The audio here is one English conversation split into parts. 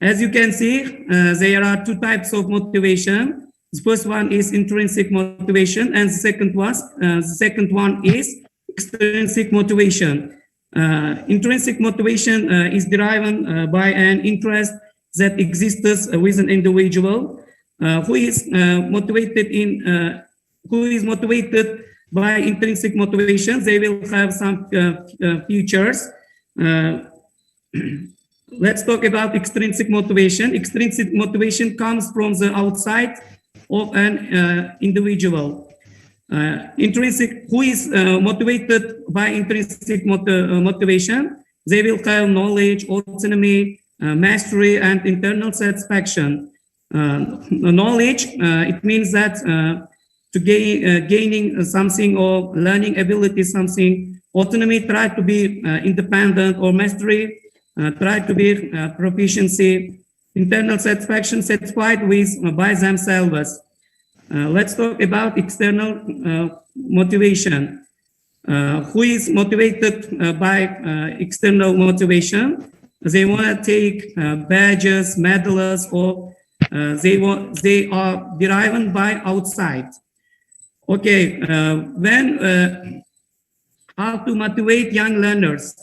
As you can see, there are two types of motivation. The first one is intrinsic motivation, and the second one is extrinsic motivation. Intrinsic motivation is derived by an interest that exists with an individual who is motivated by intrinsic motivation. They will have some features. Let's talk about extrinsic motivation. Extrinsic motivation comes from the outside of an individual. Who is motivated by intrinsic motivation, they will have knowledge, autonomy, mastery, and internal satisfaction. Knowledge, it means that to gaining something or learning ability something. Autonomy, try to be independent, or mastery, try to be proficiency. Internal satisfaction, satisfied with by themselves. Let's talk about external motivation. Who is motivated by external motivation? They want to take badges, medals, or they are derived by outside. Okay, how to motivate young learners?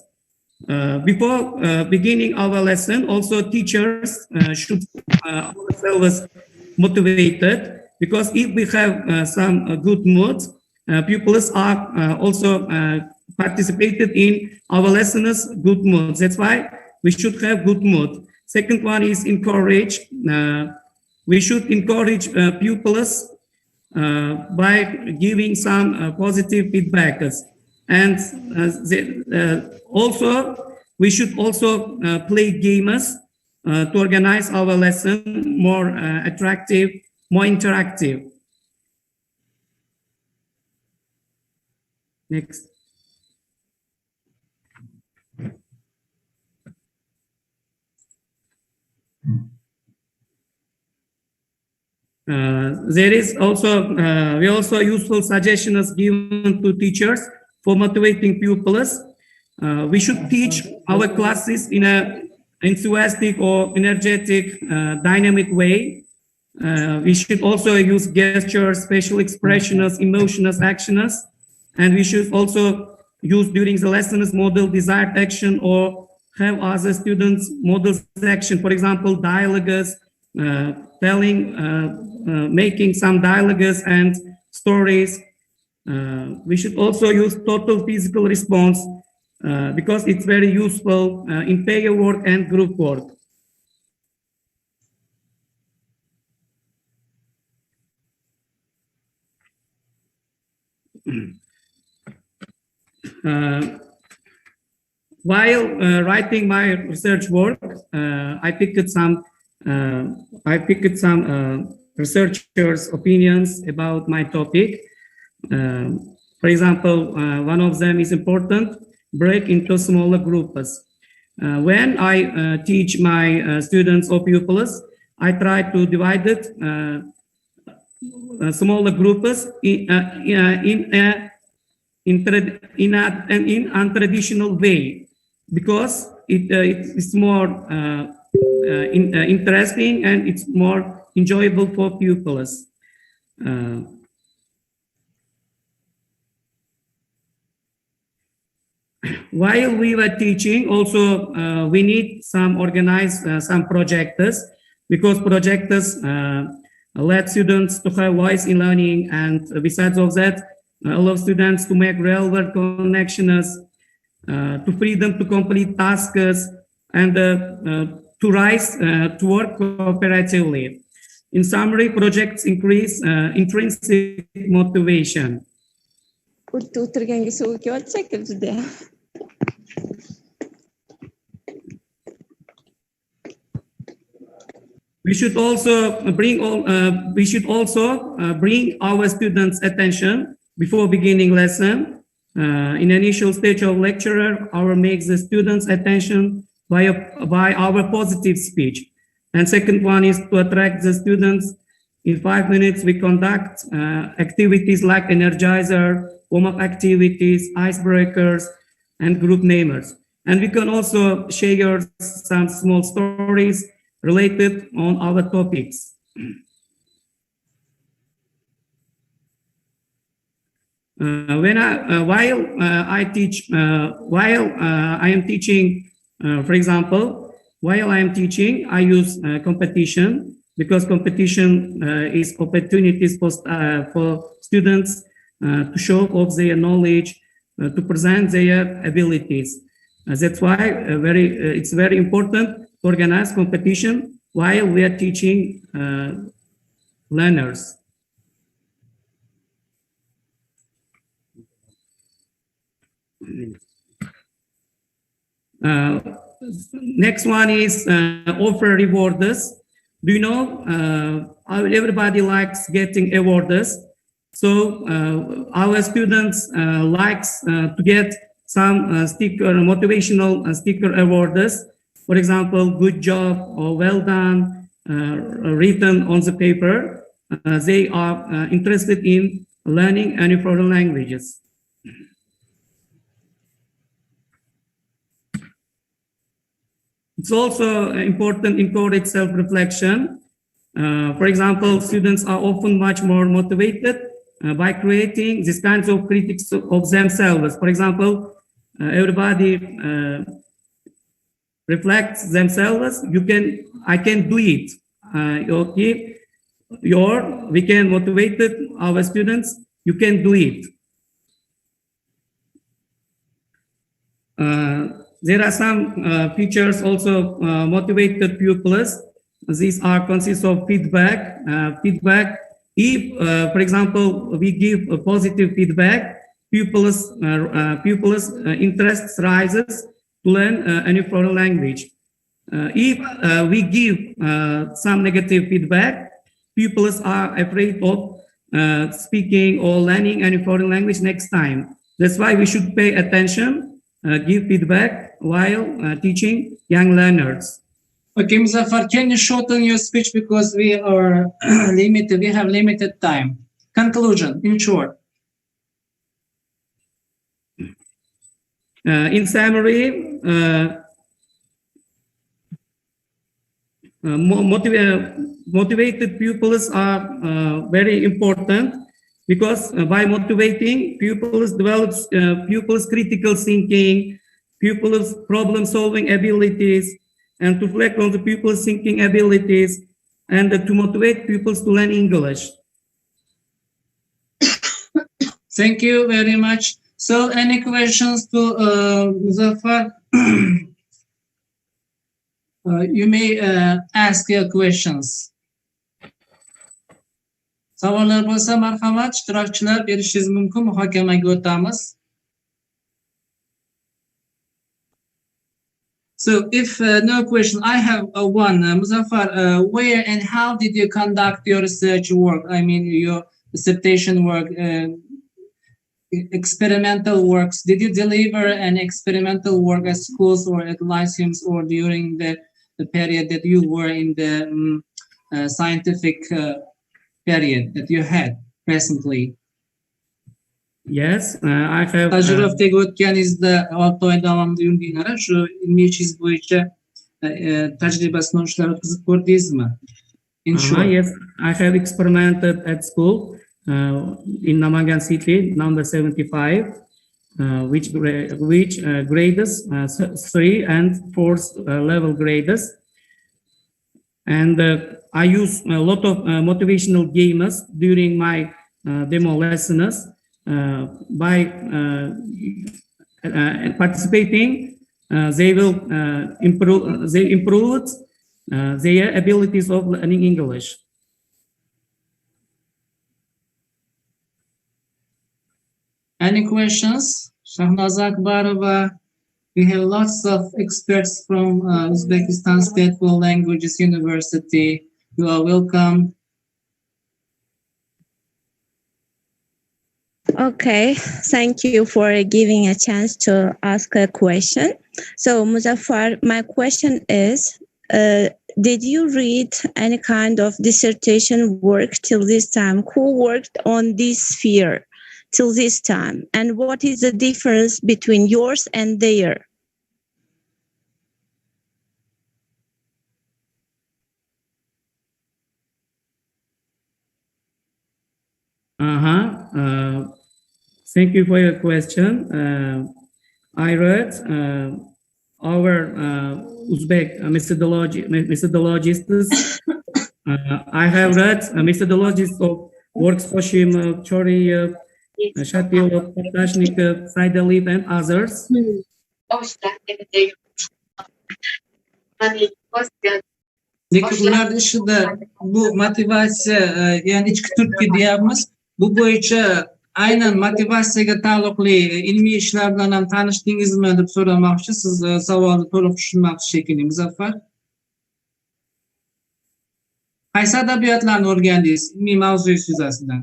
Before beginning our lesson, also teachers should ourselves motivated, because if we have some good mood, pupils are also participated in our lessons good mood. That's why we should have good mood. Second one is encourage. We should encourage pupils by giving some positive feedbacks. And also, we should also play games to organize our lesson more attractive, more interactive. Next. There is also we also useful suggestions given to teachers for motivating pupils. We should teach our classes in a enthusiastic or energetic, dynamic way. We should also use gestures, facial expressions, emotions, actions, and we should also use during the lessons model desired action, or have other students model action. For example, dialogues, making some dialogues and stories. We should also use total physical response because it's very useful in pair work and group work. While writing my research work, I picked some researchers' opinions about my topic. For example, one of them is important: break into smaller groups. When I teach my students or pupils, I try to divide it smaller groups in untraditional way, because it's more interesting and it's more enjoyable for pupils. While we were teaching, also we need some organize some projectors, because projectors let students to have voice in learning, and besides of that, allow students to make real world connections, to freedom to complete tasks, and to rise to work cooperatively. In summary, projects increase intrinsic motivation. We should also bring our students' attention before beginning lesson. In initial stage of lecturer, our makes the students' attention by our positive speech. And second one is to attract the students. In 5 minutes, we conduct activities like energizer, warm-up activities, icebreakers, and group namers. And we can also share some small stories related on our topics. While I am teaching, for example, while I am teaching, I use competition, because competition is opportunities for students to show off their knowledge, to present their abilities. That's why it's very important to organize competition while we are teaching learners. Next one is offer rewards. Do you know everybody likes getting awards? So our students likes to get some motivational sticker awards. For example, good job or well done, written on the paper. They are interested in learning any foreign languages. It's also important to encourage self-reflection. For example, students are often much more motivated by creating these kinds of critics of themselves. For example, everybody reflects themselves. I can do it. Okay, we can motivate our students. You can do it. There are some features also motivated pupils. These consist of feedback. If, for example, we give a positive feedback, pupils' interest rises to learn any foreign language. If we give some negative feedback, pupils are afraid of speaking or learning any foreign language next time. That's why we should pay attention, give feedback while teaching young learners. Okay, Muzaffar, can you shorten your speech because we are limited? We have limited time. Conclusion, in short. In summary, motivated pupils are very important, because by motivating, pupils develop pupils' critical thinking, pupils' problem-solving abilities, and to reflect on the pupils' thinking abilities, and to motivate pupils to learn English. Thank you very much. So, any questions to Muzaffar? You may ask your questions. Savollar bo'lsa, marhamat, ishtirokchilar berishingiz mumkin, muhokamaga o'tamiz. So, if no question, I have one. Muzaffar, where and how did you conduct your research work? I mean, your dissertation work, experimental works. Did you deliver an experimental work at schools or at lyceums, or during the period that you were in the scientific period that you had presently? Yes, I have. Tajribadagi o'tganingizda 6 oy davomida yurdinglar, shu ilmiy ishingiz bo'yicha tajriba sinov ishlari o'tkazib ko'rdingizmi? Yes, I have experimented at school in Namangan city, number 75, which grades 3 and 4 level grades. And I use a lot of motivational games during my demo lessons. By participating, they will improve their abilities of learning English. Any questions? Shahnaza Akbarova, we have lots of experts from Uzbekistan State World Languages University. You are welcome. Okay, thank you for giving a chance to ask a question. So, Muzaffar, my question is, did you read any kind of dissertation work till this time? Who worked on this sphere till this time? And what is the difference between yours and their? Thank you for your question. I read our Uzbek methodologists. I have read methodologies of works Koshimov, Choriev, Shatilov, Potashnikov, Saidaliv, and others. Lekin ular ishida bu motivatsiya, ya'ni ichki turtki deyapmiz. Bu bo'yicha aynan motivatsiyaga taalluqli ilmiy ishlar bilan ham tanishdingizmi deb so'ramoqchi. Siz savolni to'liq tushunmoqchi shekilli, Muzaffar. Qaysi adabiyotlarni o'rgandingiz ilmiy mavzuyingiz yuzasidan?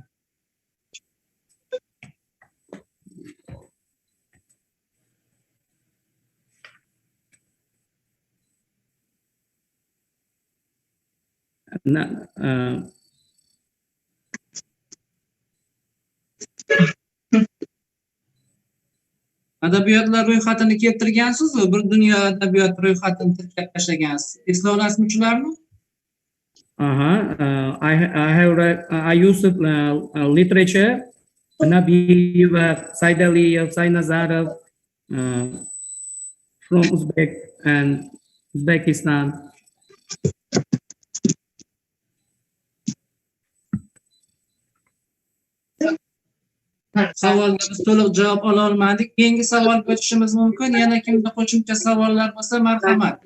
Adabiyotlar ro'yxatini keltirgansiz-ku, bir dunyo adabiyot ro'yxatini tirkab tashlagansiz. Esla olasizmi shularni? I have read, I used literature, Nabiyeva, Saidaliyev, Sainazarov, from Uzbek and Uzbekistan. Savolga biz to'liq javob ola olmadik. Keyingi savolga o'tishimiz mumkin. Yana kimda qo'shimcha savollar bo'lsa, marhamat.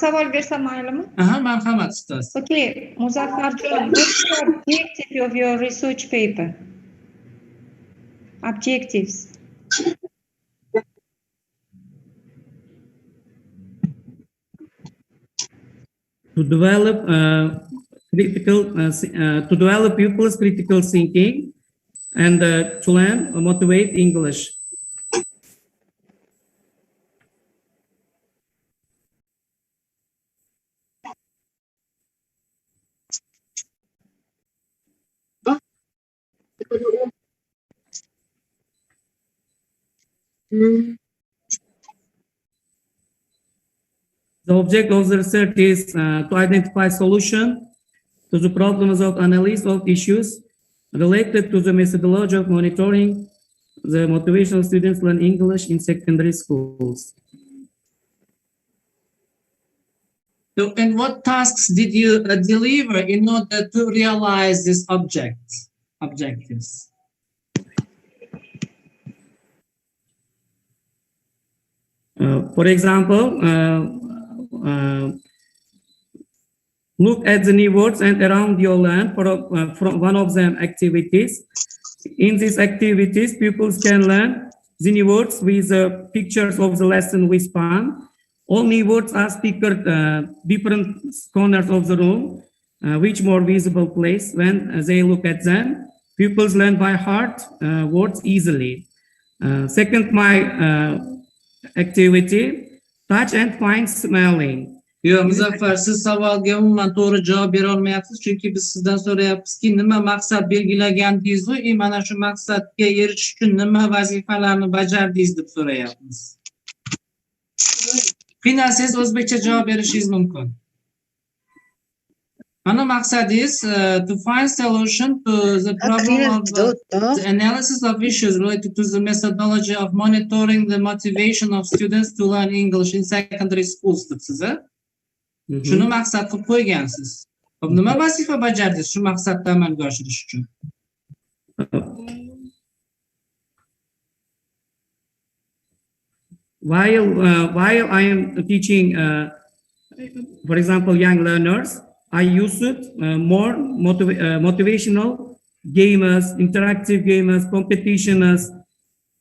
Savol bersam maylimi? Marhamat ustoz. Okay, Muzaffarjon, what's the objective of your research paper? Objectives. To develop to develop pupils' critical thinking and to learn motivate English. The object of the research is to identify solution to the problems of analysis of issues related to the methodology of monitoring the motivation of students learn English in secondary schools. So, and what tasks did you deliver in order to realize these objectives? For example, look at the new words and around your land from one of them activities. In these activities, pupils can learn the new words with pictures of the lesson we span. All new words are speaker different corners of the room, which more visible place when they look at them. Pupils learn by heart words easily. Second, my activity, touch and find smelling. Yo'q, Muzaffar, siz savolga umuman to'g'ri javob bera olmayapsiz, chunki biz sizdan so'rayapmizki, nima maqsad belgilagandingiz va mana shu maqsadga erishish uchun nima vazifalarni bajardingiz deb so'rayapmiz. Qiynalsangiz o'zbekcha javob berishingiz mumkin. Mana maqsadingiz to find solution to the problem of the analysis of issues related to the methodology of monitoring the motivation of students to learn English in secondary schools debsiz. Shuni maqsad qilib qo'ygansiz. Nima vazifa bajardingiz shu maqsadni amalga oshirish uchun? While I am teaching, for example, young learners, I use more motivational games, interactive games, competitions.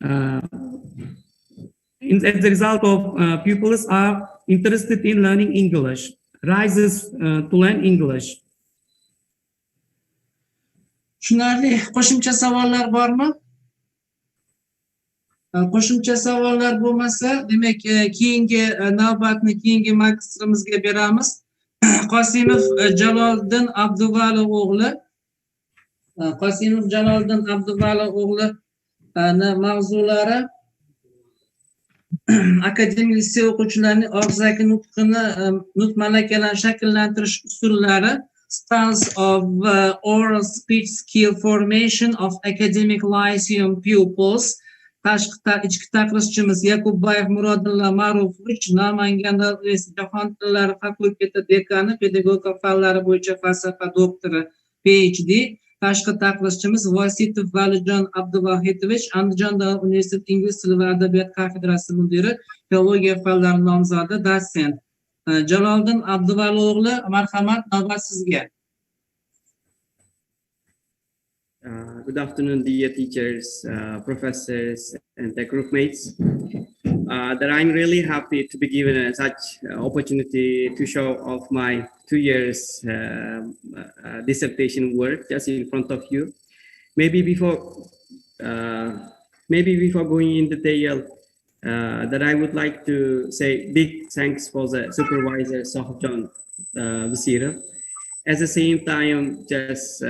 As a result of pupils are interested in learning English, rises to learn English. Tushunarli. Qo'shimcha savollar bormi? Qo'shimcha savollar bo'lmasa, demak, keyingi navbatni keyingi magistrimizga beramiz. Qosimov Jaloliddin Abduvali o'g'li. Qosimov Jaloliddin Abduvali o'g'li mavzulari akademik lise o'quvchilarining og'zaki nutq malakalarini shakllantirish usullari, stance of oral speech skill formation of academic lyceum pupils. İchki taqrizchimiz Yakubbayev Murodilla Ma'rufovich, Namangan Universiteti Jahon tillari fakulteti dekani, pedagogika fanlari bo'yicha falsafa doktori, PhD. Tashqi taqrizchimiz Vositov Valijon Abduvahidovich, Andijon davlat universiteti ingliz tili va adabiyot kafedrasi mudiri, filologiya fanlari nomzodi, dotsent. Jaloliddin Abduvali o'g'li, marhamat, navbat sizga. Good afternoon, dear teachers, professors, and the group mates. That I'm really happy to be given such opportunity to show off my 2 years dissertation work just in front of you. Maybe before going in detail, that I would like to say big thanks for the supervisor Sohjan Vasira. At the same time, just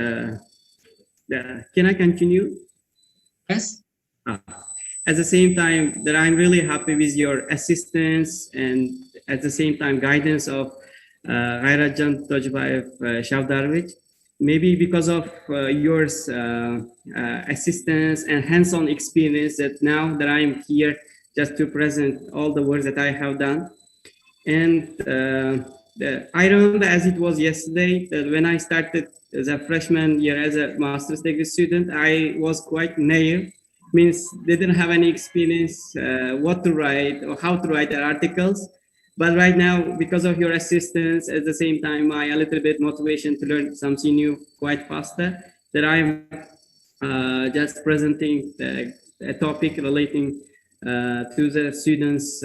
can I continue? Yes. At the same time, that I'm really happy with your assistance and at the same time guidance of Ghairajan Tojbayev Shavdarovich. Maybe because of your assistance and hands-on experience, that now that I'm here just to present all the work that I have done. And I remember as it was yesterday that when I started as a freshman year as a master's degree student, I was quite naive. Means they didn't have any experience what to write or how to write their articles. But right now, because of your assistance, at the same time, a little bit motivation to learn something new quite faster, that I'm just presenting a topic relating to the students,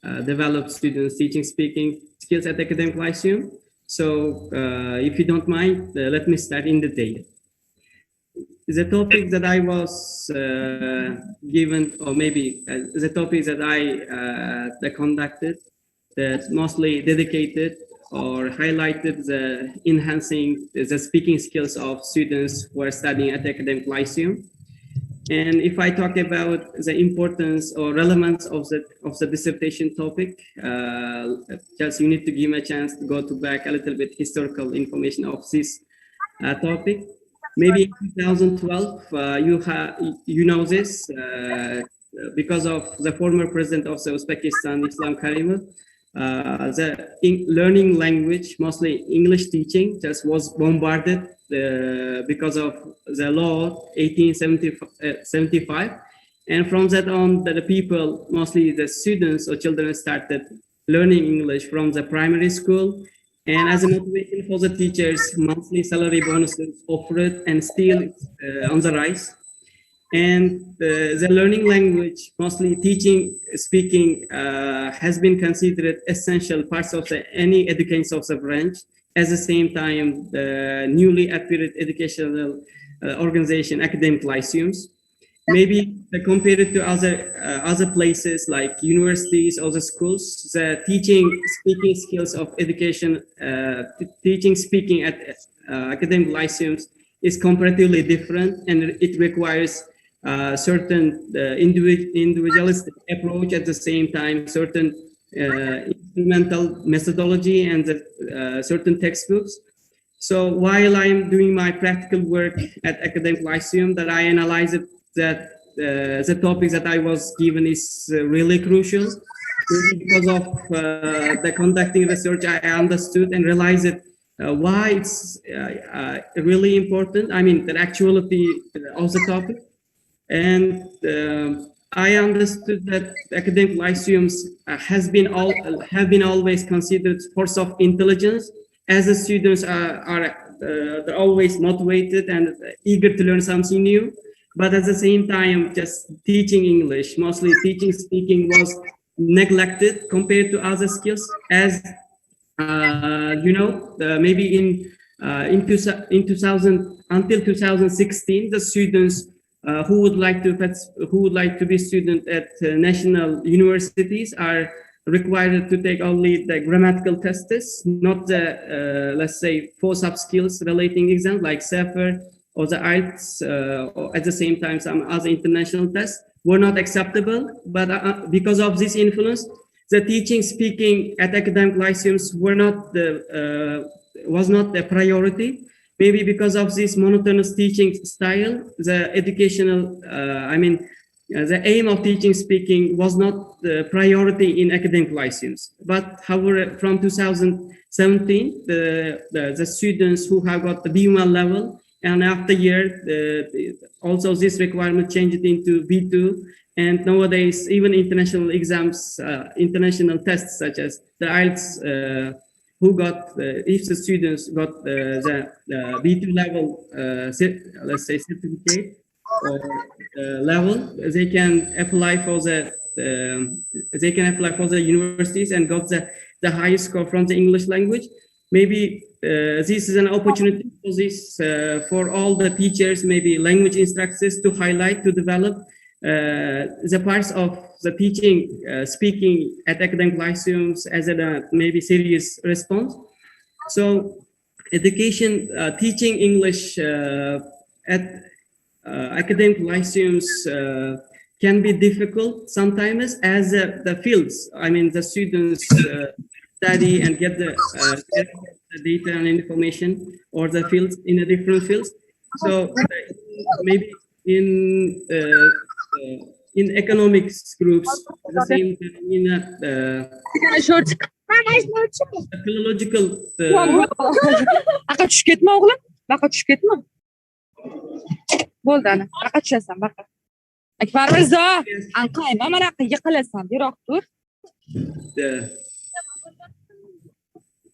developed students teaching speaking skills at academic lyceum. So if you don't mind, let me start in detail. The topic that I was given, or maybe the topic that I conducted, that mostly dedicated or highlighted the enhancing the speaking skills of students who are studying at academic lyceum. And if I talk about the importance or relevance of the dissertation topic, just you need to give me a chance to go to back a little bit historical information of this topic. Maybe in 2012, you know this because of the former president of Uzbekistan, Islam Karimov. The learning language, mostly English teaching, just was bombarded because of the law 1875. And from that on, the people, mostly the students or children, started learning English from the primary school. And as a motivation for the teachers, monthly salary bonuses offered and still on the rise. And the learning language, mostly teaching, speaking, has been considered essential parts of any education of the branch. At the same time, the newly appeared educational organization, academic lyceums, maybe compared to other places like universities or the schools, the teaching speaking skills of education, teaching speaking at academic lyceums is comparatively different, and it requires certain individualistic approach, at the same time certain instrumental methodology and certain textbooks. So while I'm doing my practical work at academic lyceum, that I analyze it, that the topic that I was given is really crucial. Because of the conducting research, I understood and realized that why it's really important. I mean, the actuality of the topic. And I understood that academic lyceums have been always considered force of intelligence, as the students they're always motivated and eager to learn something new. But at the same time, just teaching English, mostly teaching speaking, was neglected compared to other skills. As you know, maybe in 2000 until 2016, the students who would like to be student at national universities are required to take only the grammatical tests, not the let's say 4 sub skills relating exams like SEFR or the IELTS, or at the same time some other international tests were not acceptable. But because of this influence, the teaching speaking at academic lyceums was not a priority. Maybe because of this monotonous teaching style, the educational, the aim of teaching speaking was not the priority in academic lyceums. But however, from 2017, the students who have got the B1 level, and after year, also this requirement changed into B2. And nowadays, even international exams, international tests such as the IELTS, who got, if the students got the B2 level, let's say certificate or level, they can apply for the universities and got the highest score from the English language. Maybe this is an opportunity for this for all the teachers, maybe language instructors, to highlight, to develop the parts of the teaching speaking at academic lyceums as a maybe serious response. So education, teaching English at academic lyceums can be difficult sometimes, as the fields, the students study and get the data and information, or the fields in a different fields. So maybe in economics groups, the same in philological. Baqa tushib ketma o'g'lim, baqa tushib ketma. Bo'ldi ana, baqa tushasan, baqa. Akbarmirzo, anqayma, mana yoqqa yiqilasan, yiroq tur.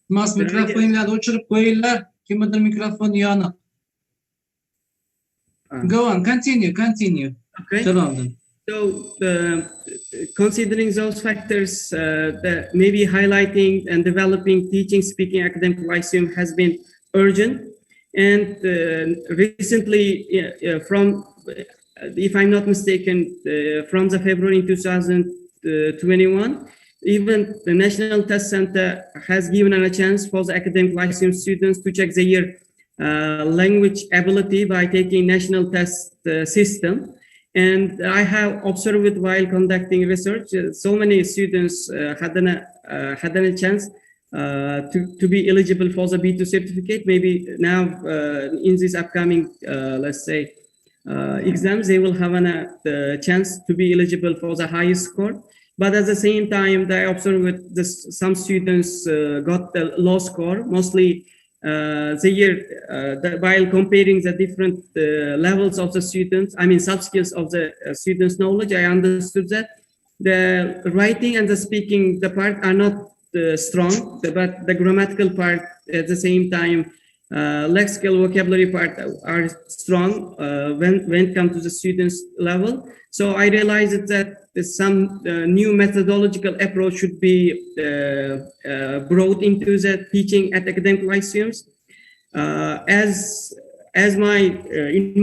Mas mikrofonlarni o'chirib qo'yinglar. Kimdir mikrofoni yoniq. Go on, continue. Okay. So, considering those factors, maybe highlighting and developing teaching speaking academic lyceum has been urgent. And recently, from, if I'm not mistaken, from the February 2021, even the National Test Center has given a chance for the academic lyceum students to check their language ability by taking national test system. And I have observed while conducting research, so many students had a chance to be eligible for the B2 certificate. Maybe now in this upcoming, let's say, exams, they will have the chance to be eligible for the highest score. But at the same time, I observed some students got the low score, mostly while comparing the different levels of the students, sub-skills of the students' knowledge, I understood that the writing and the speaking, the part are not strong, but the grammatical part at the same time, lexical vocabulary part are strong when it comes to the students' level. So I realized that some new methodological approach should be brought into the teaching at academic lyceums. As in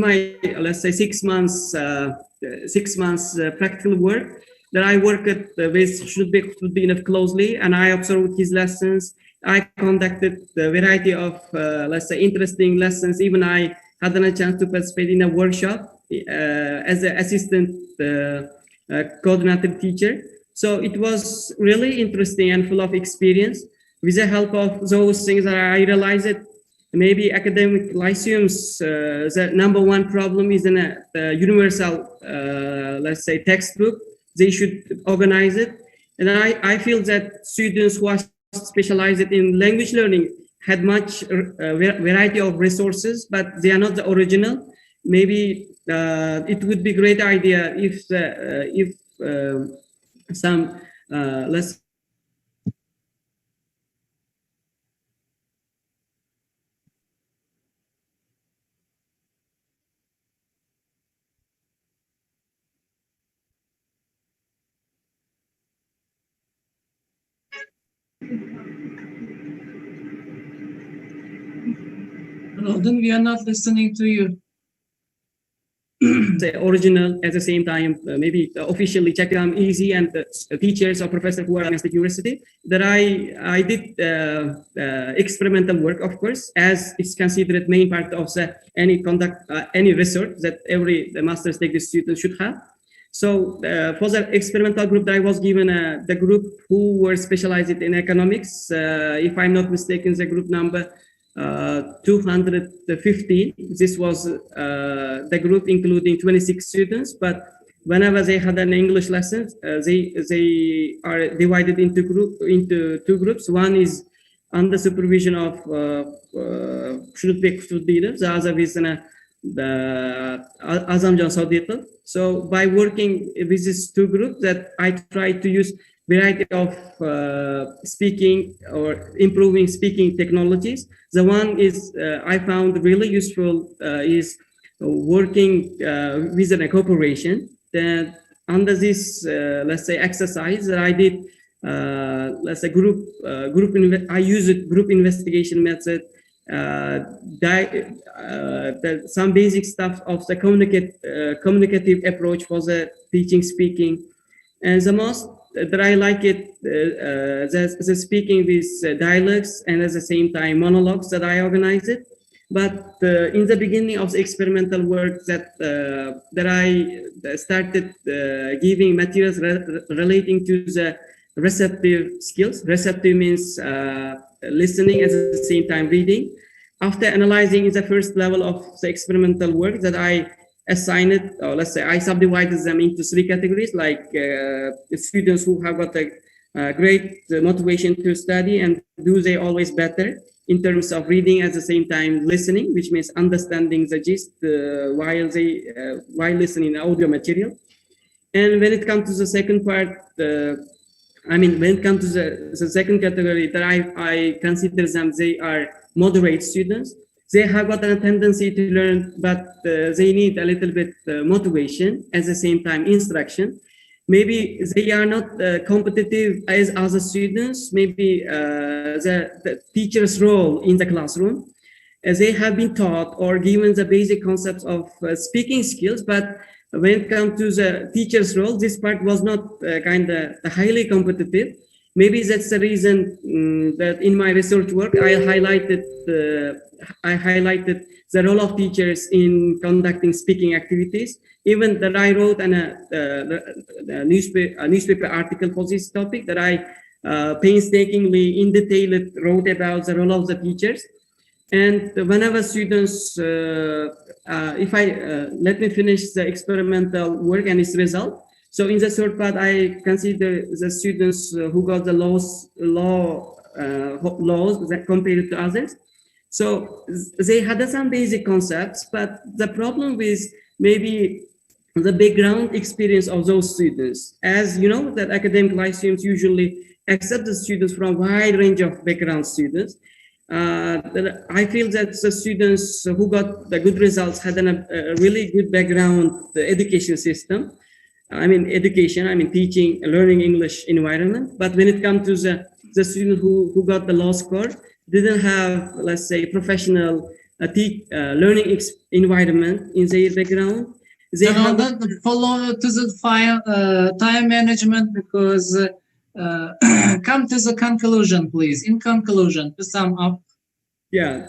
my let's say 6 months practical work that I work with should be enough closely, and I observed his lessons. I conducted a variety of let's say interesting lessons. Even I had a chance to participate in a workshop as an assistant coordinator teacher. So it was really interesting and full of experience. With the help of those things, I realized that maybe academic lyceums, the number one problem is in a universal, let's say, textbook. They should organize it. And I feel that students who are specialized in language learning had much variety of resources, but they are not the original. Maybe it would be a great idea if some let's Roden, we are not listening to you. say original, at the same time maybe officially check them easy, and the teachers or professors who are at the university, that I did experimental work, of course, as it's considered main part of any research that every master's degree student should have. So for the experimental group that I was given, the group who were specialized in economics, if I'm not mistaken, the group number 250. This was the group including 26 students, but whenever they had an English lesson, they are divided into two groups. One is under supervision of should be the other is the Azamjan Sadiqov. So by working with these two groups, that I try to use variety of speaking or improving speaking technologies. The one is I found really useful is working with a cooperation. That under this let's say exercise that I did, let's say I use a group investigation method. Some basic stuff of the communicative approach for the teaching speaking, and the most that I like it the speaking with dialogues and at the same time monologues that I organize it. But in the beginning of the experimental work that I started giving materials relating to the receptive skills. Receptive means listening at the same time reading. After analyzing the first level of the experimental work that I assigned it, or let's say I subdivided them into three categories, like students who have got a great motivation to study and do they always better in terms of reading at the same time listening, which means understanding the gist while listening audio material. And when it comes to the second part, when it comes to the second category that I consider them, they are moderate students. They have got a tendency to learn, but they need a little bit motivation, at the same time instruction. Maybe they are not competitive as other students. Maybe the teacher's role in the classroom, as they have been taught or given the basic concepts of speaking skills, but when it comes to the teacher's role, this part was not kind of highly competitive. Maybe that's the reason that in my research work, I highlighted the role of teachers in conducting speaking activities. Even that I wrote a newspaper article for this topic that I painstakingly in detail wrote about the role of the teachers. And whenever students, let me finish the experimental work and its result. So in the third part, I consider the students who got the laws that compared to others. So they had some basic concepts, but the problem with maybe the background experience of those students, as you know, that academic lyceums usually accept the students from a wide range of background students. I feel that the students who got the good results had a really good background education system. Teaching, learning English environment. But when it comes to the student who got the low score, didn't have, let's say, professional learning environment in their background. They have follow to the time management, because come to the conclusion, please. In conclusion, to sum up. Yeah,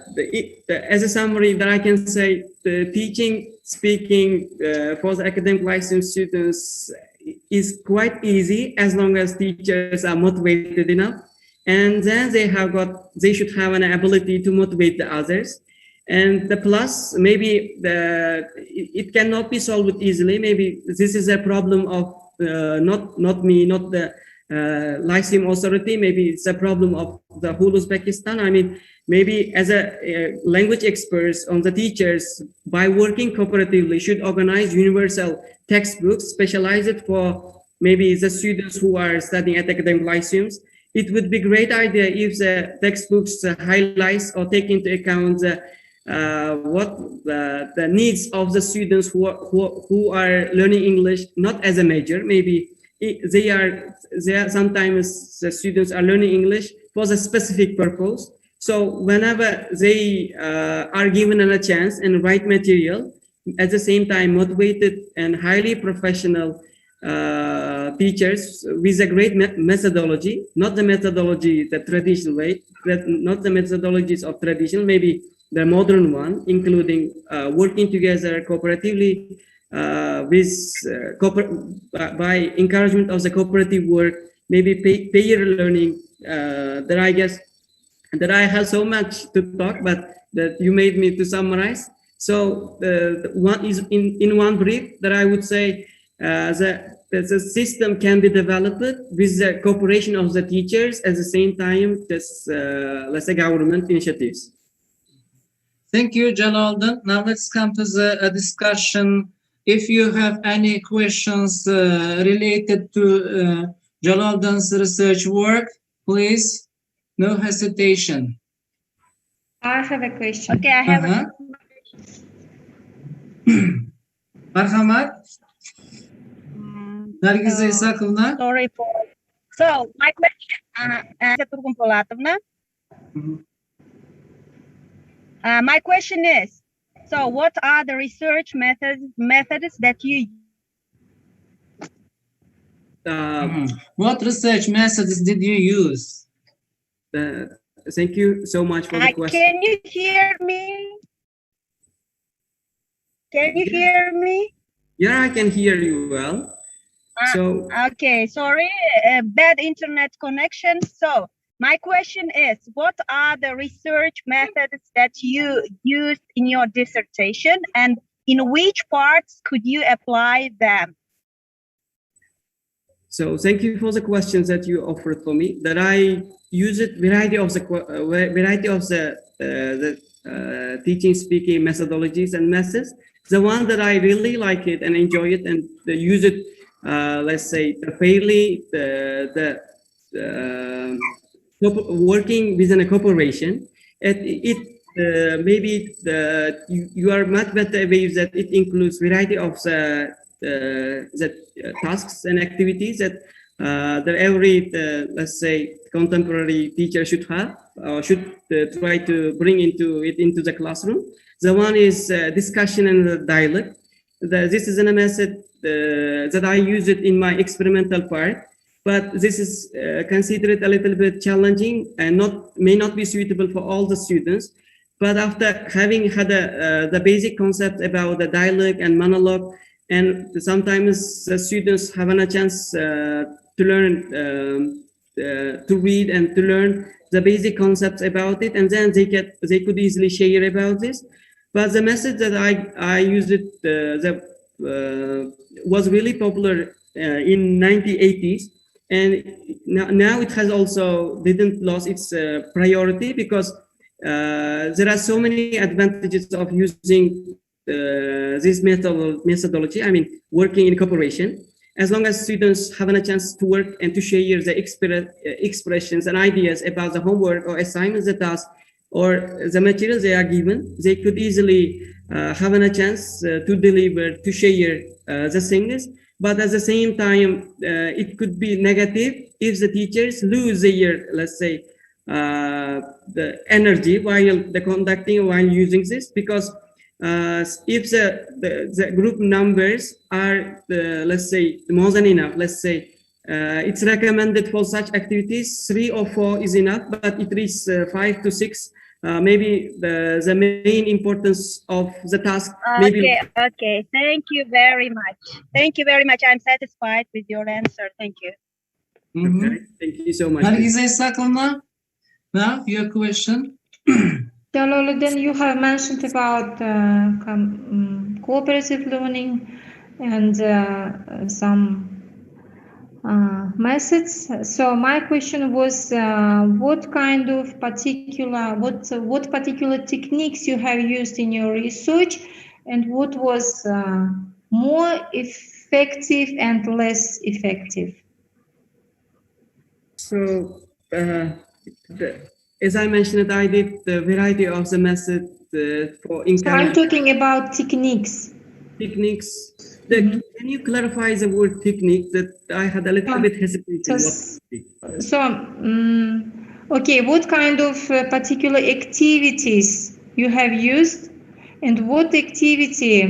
as a summary that I can say, the teaching speaking for the academic license students is quite easy as long as teachers are motivated enough, and then they should have an ability to motivate the others. And the plus, maybe it cannot be solved easily. Maybe this is a problem of not the Lyceum authority. Maybe it's a problem of the whole Uzbekistan. Maybe as a language experts on the teachers, by working cooperatively, should organize universal textbooks specialized for maybe the students who are studying at academic lyceums. It would be a great idea if the textbooks highlights or take into account the needs of the students who are learning English not as a major. Maybe they are sometimes the students are learning English for the specific purpose. So whenever they are given a chance and right material, at the same time motivated and highly professional teachers with a great methodology, not the methodology the traditional way, not the methodologies of traditional, maybe the modern one, including working together cooperatively by encouragement of the cooperative work, maybe peer learning. That I guess that I have so much to talk, but that you made me to summarize. So the one is in one brief that I would say that the system can be developed with the cooperation of the teachers at the same time as let's say government initiatives. Thank you, Jalaldin. Now let's come to the discussion. If you have any questions related to Jalaldin's research work, please, no hesitation. I have a question. Okay, I have a Marhamat. Nargiza Isakovna. sorry for. So my question, Turgun Polatovna. My question is, so what are the research methods that you What research methods did you use? Thank you so much for the question. Can you hear me? Can you hear me? Yeah, I can hear you well. So Okay, sorry, bad internet connection. So my question is, what are the research methods that you used in your dissertation, and in which parts could you apply them? So thank you for the questions that you offered for me. That I use it variety of the teaching speaking methodologies and methods. The one that I really like it and enjoy it and use it, let's say fairly working within a corporation. Maybe you are much better aware that it includes variety of the tasks and activities that every let's say contemporary teacher should have or should try to bring into the classroom. The one is discussion and dialogue. This is a method that I use it in my experimental part, but this is considered a little bit challenging and may not be suitable for all the students. But after having had the basic concept about the dialogue and monologue, and sometimes the students have a chance to learn, to read and to learn the basic concepts about it, and then they could easily share about this. But the message that I used it was really popular in 1980s, and now it has also didn't lose its priority because there are so many advantages of using this methodology. I mean, working in cooperation, as long as students have a chance to work and to share the expressions and ideas about the homework or assignments, the task, or the materials they are given, they could easily have a chance to deliver, to share the things. But at the same time, it could be negative if the teachers lose their, let's say, the energy while using this, because if the group numbers are, let's say, more than enough, let's say, it's recommended for such activities 3 or 4 is enough, but it reaches 5 to 6. Maybe the main importance of the task. Okay. Thank you very much. Thank you very much. I'm satisfied with your answer. Thank you. Okay. Thank you so much. Nargiza Isakovna, now your question. Jalaluddin, you have mentioned about cooperative learning and some methods. So my question was, what particular techniques you have used in your research, and what was more effective and less effective? So, as I mentioned, I did the variety of the method for encouraging. So I'm talking about techniques. Techniques. Can you clarify the word technique? That I had a little bit hesitation. Okay, what kind of particular activities you have used, and what activity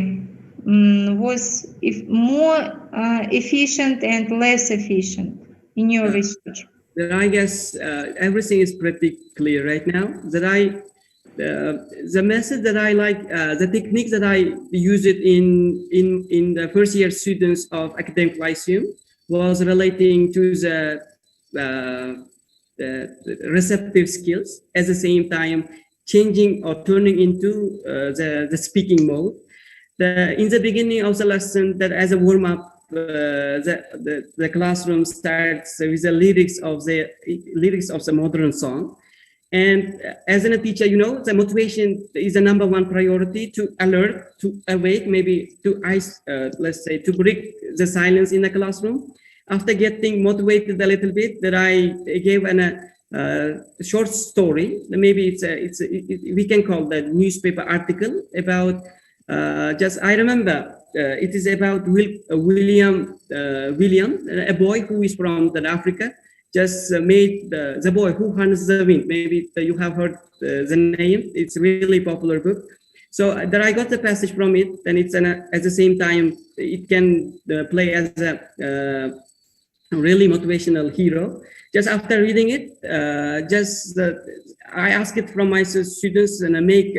was more efficient and less efficient in your research? That I guess everything is pretty clear right now. That the method that I like, the techniques that I use it in the first year students of academic lyceum was relating to the receptive skills, at the same time changing or turning into the speaking mode. In the beginning of the lesson, that as a warm up, the classroom starts with the lyrics of the modern song. And as a teacher, you know, the motivation is the number one priority to alert, to awake, maybe to let's say, to break the silence in the classroom. After getting motivated a little bit, that I gave a short story. Maybe we can call that newspaper article about I remember it is about William, a boy who is from Africa. Just made the boy who harnesses the wind. Maybe you have heard the name. It's a really popular book. So that I got the passage from it, and it's at the same time it can play as a really motivational hero. Just after reading it, I ask it from my students, and I make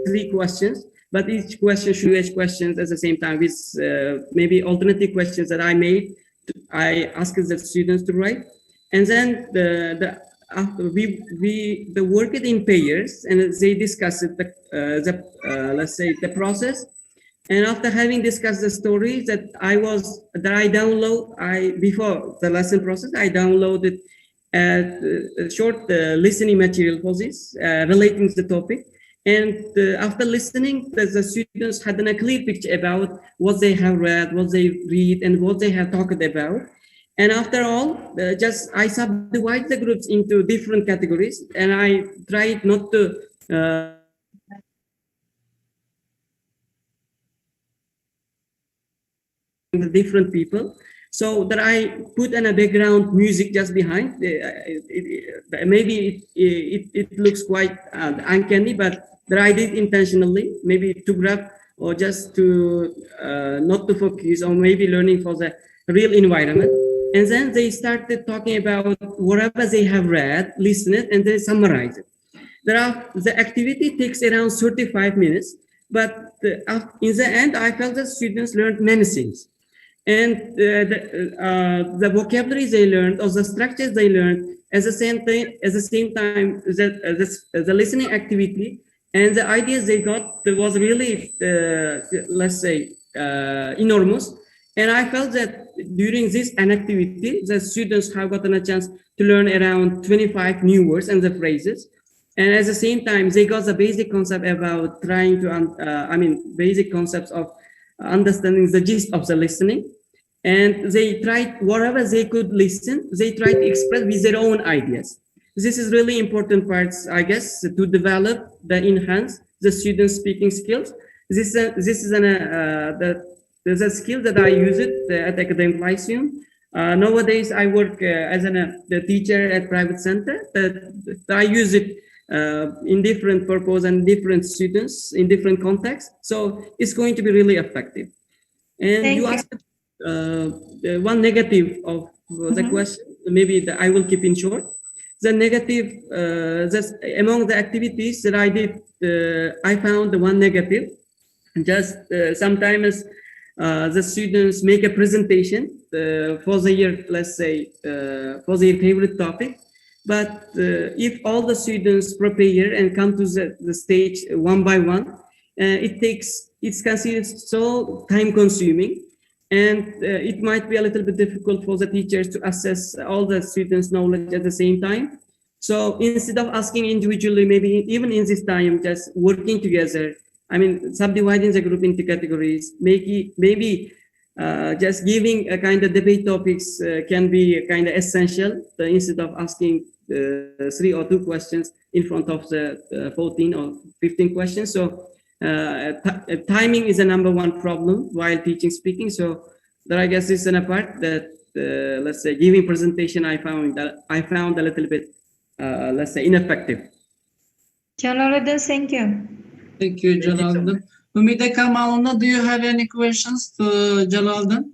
3 questions. But each question should be questions at the same time with maybe alternative questions that I made. I ask the students to write, and then we work it in pairs, and they discuss it, let's say the process. And after having discussed the story before the lesson process, I downloaded a short listening material for this relating to the topic. And after listening, the students had a clear picture about what they have read, what they read, and what they have talked about. And after all, I subdivide the groups into different categories, and I tried not to the different people. So that I put in a background music just behind. Maybe it looks quite uncanny, but that I did intentionally, maybe to grab or just to not to focus on maybe learning for the real environment. And then they started talking about whatever they have read, listen it, and they summarize it. The activity takes around 35 minutes, but in the end, I felt that students learned many things. And the vocabulary they learned, or the structures they learned, at the same time, the listening activity and the ideas they got was really, let's say, enormous. And I felt that during this activity, the students have gotten a chance to learn around 25 new words and the phrases. And at the same time, they got the basic concept about trying to, basic concepts of understanding the gist of the listening. And they tried whatever they could listen, they tried to express with their own ideas. This is really important parts, I guess, to develop, enhance the students' speaking skills. This is a skill that I use it at academic lyceum. Nowadays, I work as the teacher at private center. I use it in different purpose and different students in different contexts. So it's going to be really effective. And you asked one negative of the question. Maybe I will keep in short. The negative, among the activities that I did, I found the one negative. Just sometimes the students make a presentation for their, let's say, for their favorite topic. But if all the students prepare and come to the stage one by one, it's considered so time consuming. And it might be a little bit difficult for the teachers to assess all the students' knowledge at the same time. So instead of asking individually, maybe even in this time, just working together, subdividing the group into categories, maybe just giving a kind of debate topics can be kind of essential instead of asking 3 or 2 questions in front of the 14 or 15 questions. So timing is a number one problem while teaching speaking. So that I guess is an part that let's say giving presentation I found a little bit let's say ineffective. Jalaluddin, thank you. Thank you, Jalaldin. Umida Kamalna, do you have any questions to Jalaldin?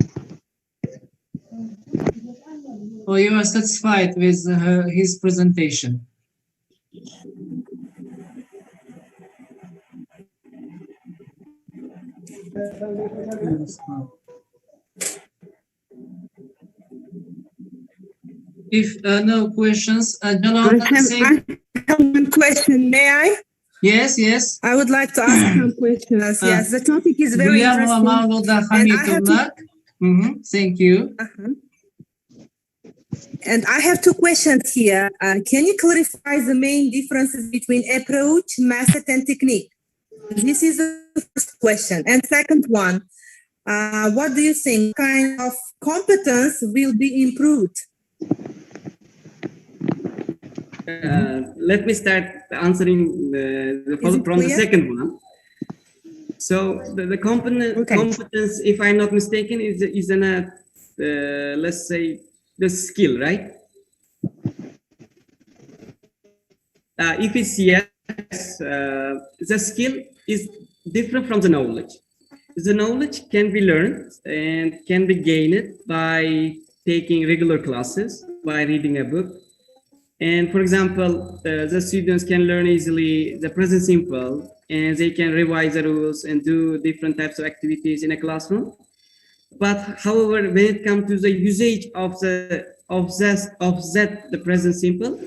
Or you are satisfied with his presentation? If no questions, Jalaldin, I have one question. May I? yes, yes. I would like to ask some questions. Yes, the topic is very interesting. Thank you. And I have two questions here. Can you clarify the main differences between approach, method, and technique? This is the first question. And second one, what do you think kind of competence will be improved? Let me start answering from the second one. So the competence, if I'm not mistaken, is in a let's say the skill, right? If it's yes, the skill is different from the knowledge. The knowledge can be learned and can be gained by taking regular classes, by reading a book. And for example, the students can learn easily the present simple, and they can revise the rules and do different types of activities in a classroom. But however, when it comes to the usage of the present simple,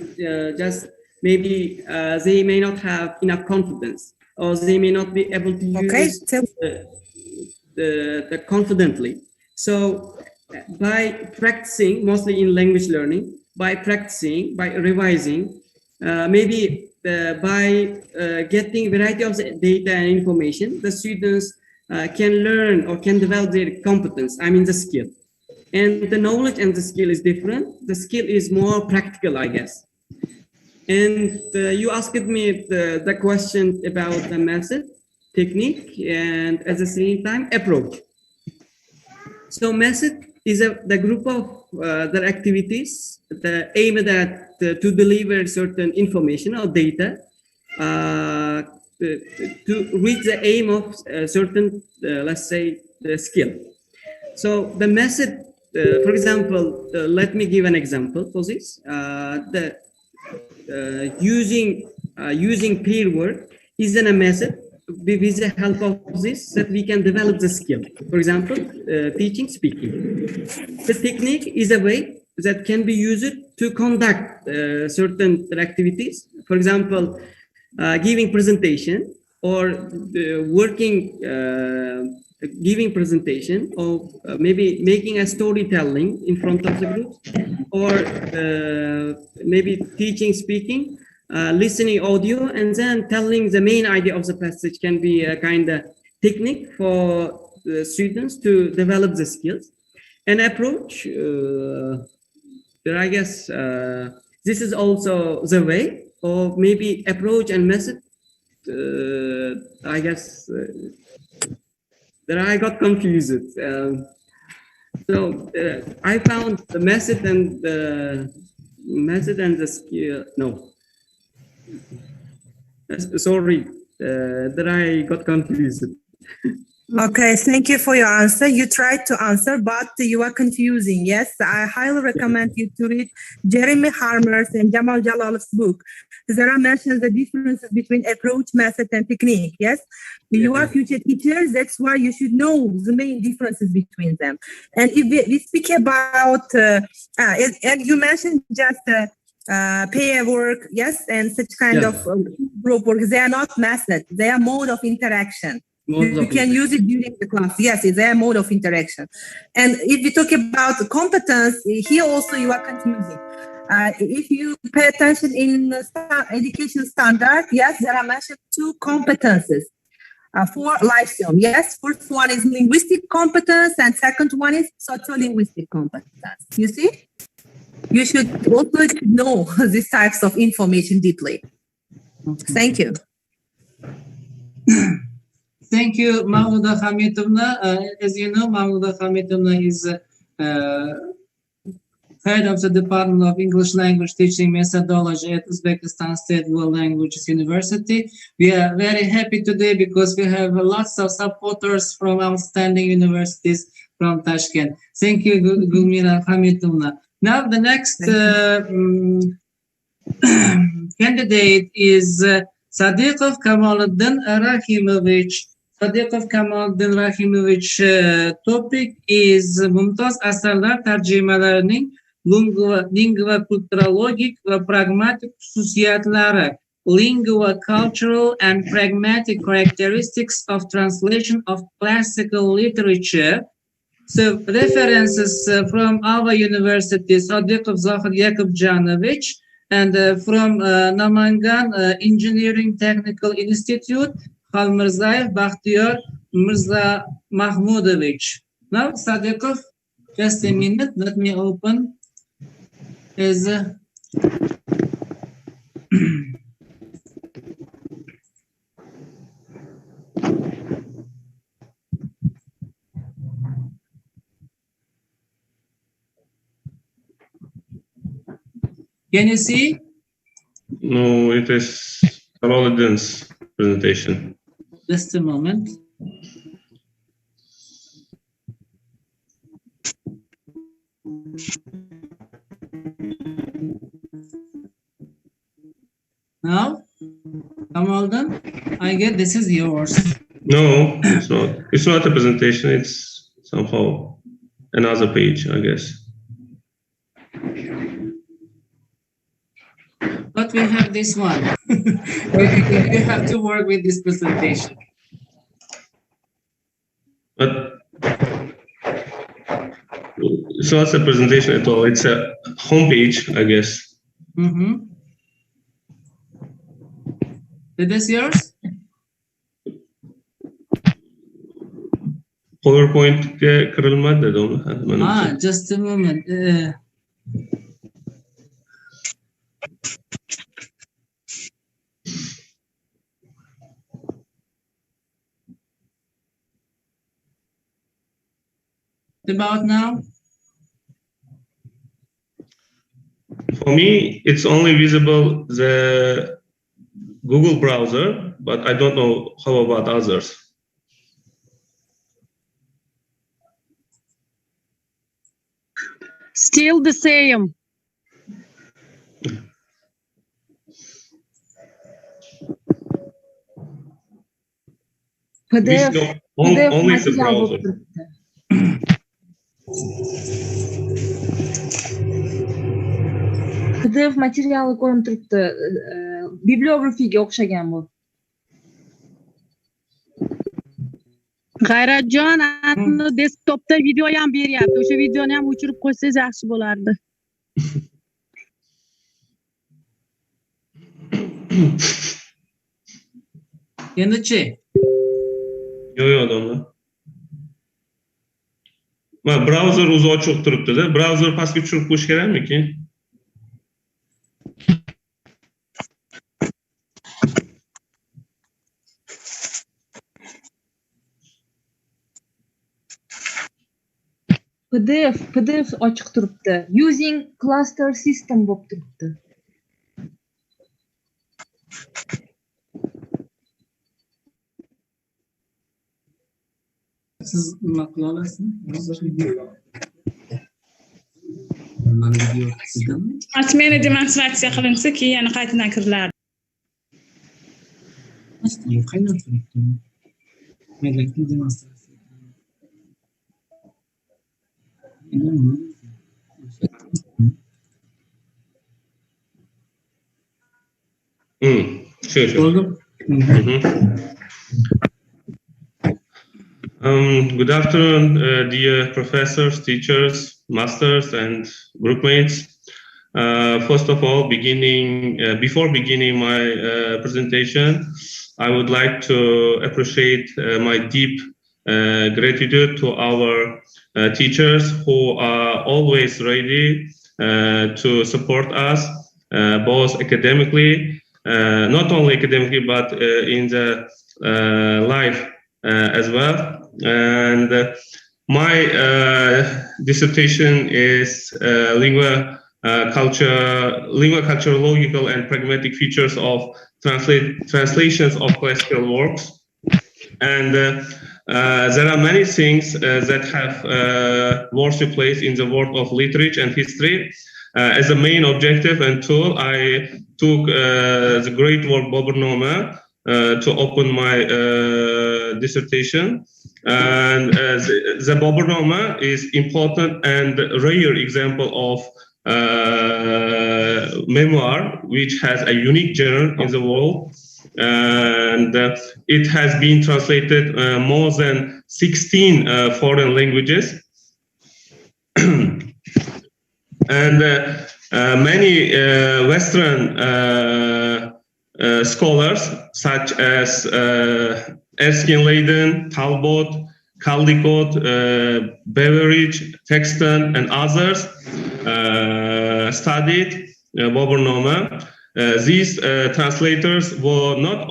just maybe they may not have enough confidence, or they may not be able to use the confidently. So by practicing, mostly in language learning, by practicing, by revising, maybe by getting variety of data and information, the students can learn or can develop their competence, I mean the skill. And the knowledge and the skill is different. The skill is more practical, I guess. And you asked me the question about the method, technique, and at the same time, approach. So method is the group of the activities, the aim that to deliver certain information or data to reach the aim of certain, let's say, the skill. So the method, for example, let me give an example for this. Using peer work is a method with the help of this that we can develop the skill. For example, teaching, speaking. The technique is a way that can be used to conduct certain activities. For example, giving presentation or giving presentation, or maybe making a storytelling in front of the group, or maybe teaching, speaking, listening audio, and then telling the main idea of the passage can be a kind of technique for the students to develop the skills. An approach, I guess this is also the way, or maybe approach and method. I guess that I got confused. So I found the method and the skill. No, sorry, that I got confused. Okay, thank you for your answer. You tried to answer, but you are confusing. Yes, I highly recommend you to read Jeremy Harmer's and Jamal Jalal's book. There are mentioned the differences between approach, method, and technique. Yes, you are future teachers. That's why you should know the main differences between them. And if we speak about, and you mentioned just pair work, yes, and such kind of group work. They are not method. They are mode of interaction. You can use it during the class. Yes, it's a mode of interaction. And if we talk about competence, here also you are confusing. If you pay attention in education standard, yes, there are mentioned two competences for lifestyle. Yes, first one is linguistic competence and second one is socio-linguistic competence. You see? You should also know these types of information deeply. Thank you. Thank you, Mahmuda Hamidovna. As you know, Mahmuda Hamidovna is head of the Department of English Language Teaching Methodology at Uzbekistan State World Languages University. We are very happy today because we have lots of supporters from outstanding universities from Tashkent. Thank you, Gulmira Hamidullah. Now the next candidate is Sadiqov Kamoliddin Rahimovich. Sadiqov Kamoliddin Rahimovich topic is Mumtoz asarlar tarjimalarining lingva kulturologik va pragmatik xususiyatlari, lingua cultural and pragmatic characteristics of translation of classical literature. So references from our university, Sadiqov Zahir Yakubjanovich, and from Namangan Engineering Technical Institute, Khalmirzayev Bakhtiyor Mirza Mahmudovich. Now, Sadiqov, just a minute, let me open his Can you see? No, it is Kamoliddin's presentation. Just a moment. Now, Kamoliddin, I guess this is yours. No, it's not. It's not a presentation. It's somehow another page, I guess. But we have this one. You have to work with this presentation. But it's not a presentation at all. It's a homepage, I guess. Mm-hmm. Is this yours? PowerPoint kırılmadı dedi onu. Just a moment. About now? For me, it's only visible the Google browser, but I don't know how about others. Still the same. PDF, Only the browser. PDF materiali ko'rinib turibdi. Bibliografiyaga o'xshagan bu. G'ayratjon, ana desktopda video ham beryapti. O'sha videoni ham o'chirib qo'ysangiz yaxshi bo'lardi. Endi-chi? Yo'q, odamlar. Ma browser o'zi ochiq turibdi-da. Browser pastga tushirib qo'yish kerakmi-ki? PDF ochiq turibdi. Using cluster system bo'lib turibdi. Siz nima qila olasizmi? Meni demonstratsiya qilinsa, keyin yana qaytadan kirilardi. Qayerdan turibdi? Mayli, demonstratsiya. Sure. Good afternoon, dear professors, teachers, masters, and group mates. First of all, before beginning my presentation, I would like to appreciate my deep gratitude to our teachers who are always ready to support us, both academically, not only academically, but in the life as well. And my dissertation is lingua culturological and pragmatic features of translations of classical works. And there are many things that have worthy place in the world of literature and history. As a main objective and tool, I took the great work Boburnoma to open my dissertation. And the Boburnoma is important and rare example of memoir, which has a unique genre in the world. And it has been translated more than 16 foreign languages. And many Western scholars, such as Erskine-Leyden, Talbot, Caldecott, Beveridge, Texton, and others studied Boburnoma. These translators were not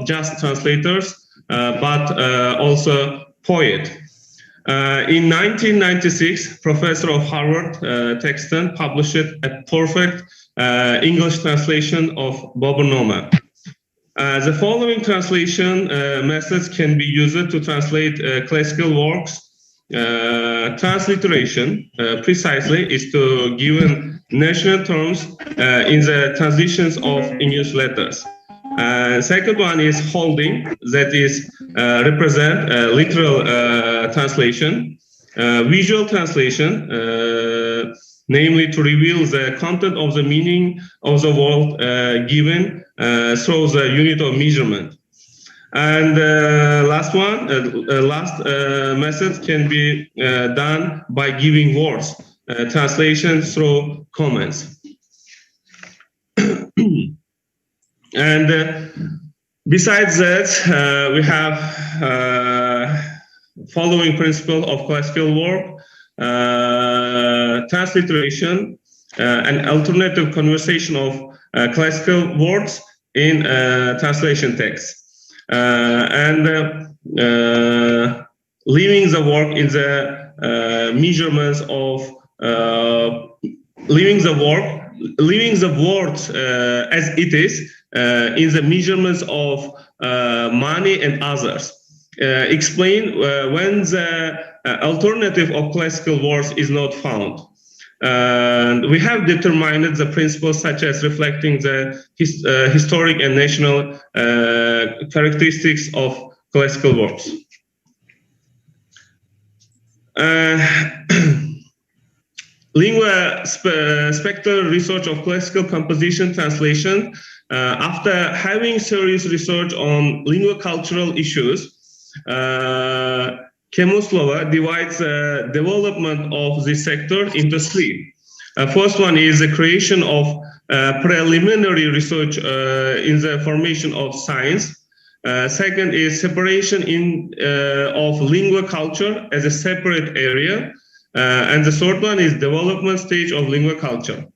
just translators, but also poets. In 1996, professor of Harvard, Texton, published a perfect English translation of Boburnoma. The following translation methods can be used to translate classical works. Transliteration, precisely, is to give national terms in the transitions of English letters. Second one is holding, that is represent literal translation. Visual translation, namely to reveal the content of the meaning of the word given through the unit of measurement. And last method can be done by giving words, translation through comments. And besides that, we have following principle of classical work: transliteration, and alternative conversation of classical words in translation text, and leaving the work in the measurements of leaving the words as it is in the measurements of money and others. Explain when the alternative of classical words is not found. We have determined the principles such as reflecting the historic and national characteristics of classical works. Lingua spectral research of classical composition translation. After having serious research on lingua cultural issues, Kemuslova divides the development of this sector into three. First one is the creation of preliminary research in the formation of science. Second is separation of lingua culture as a separate area. And the third one is development stage of lingua culture.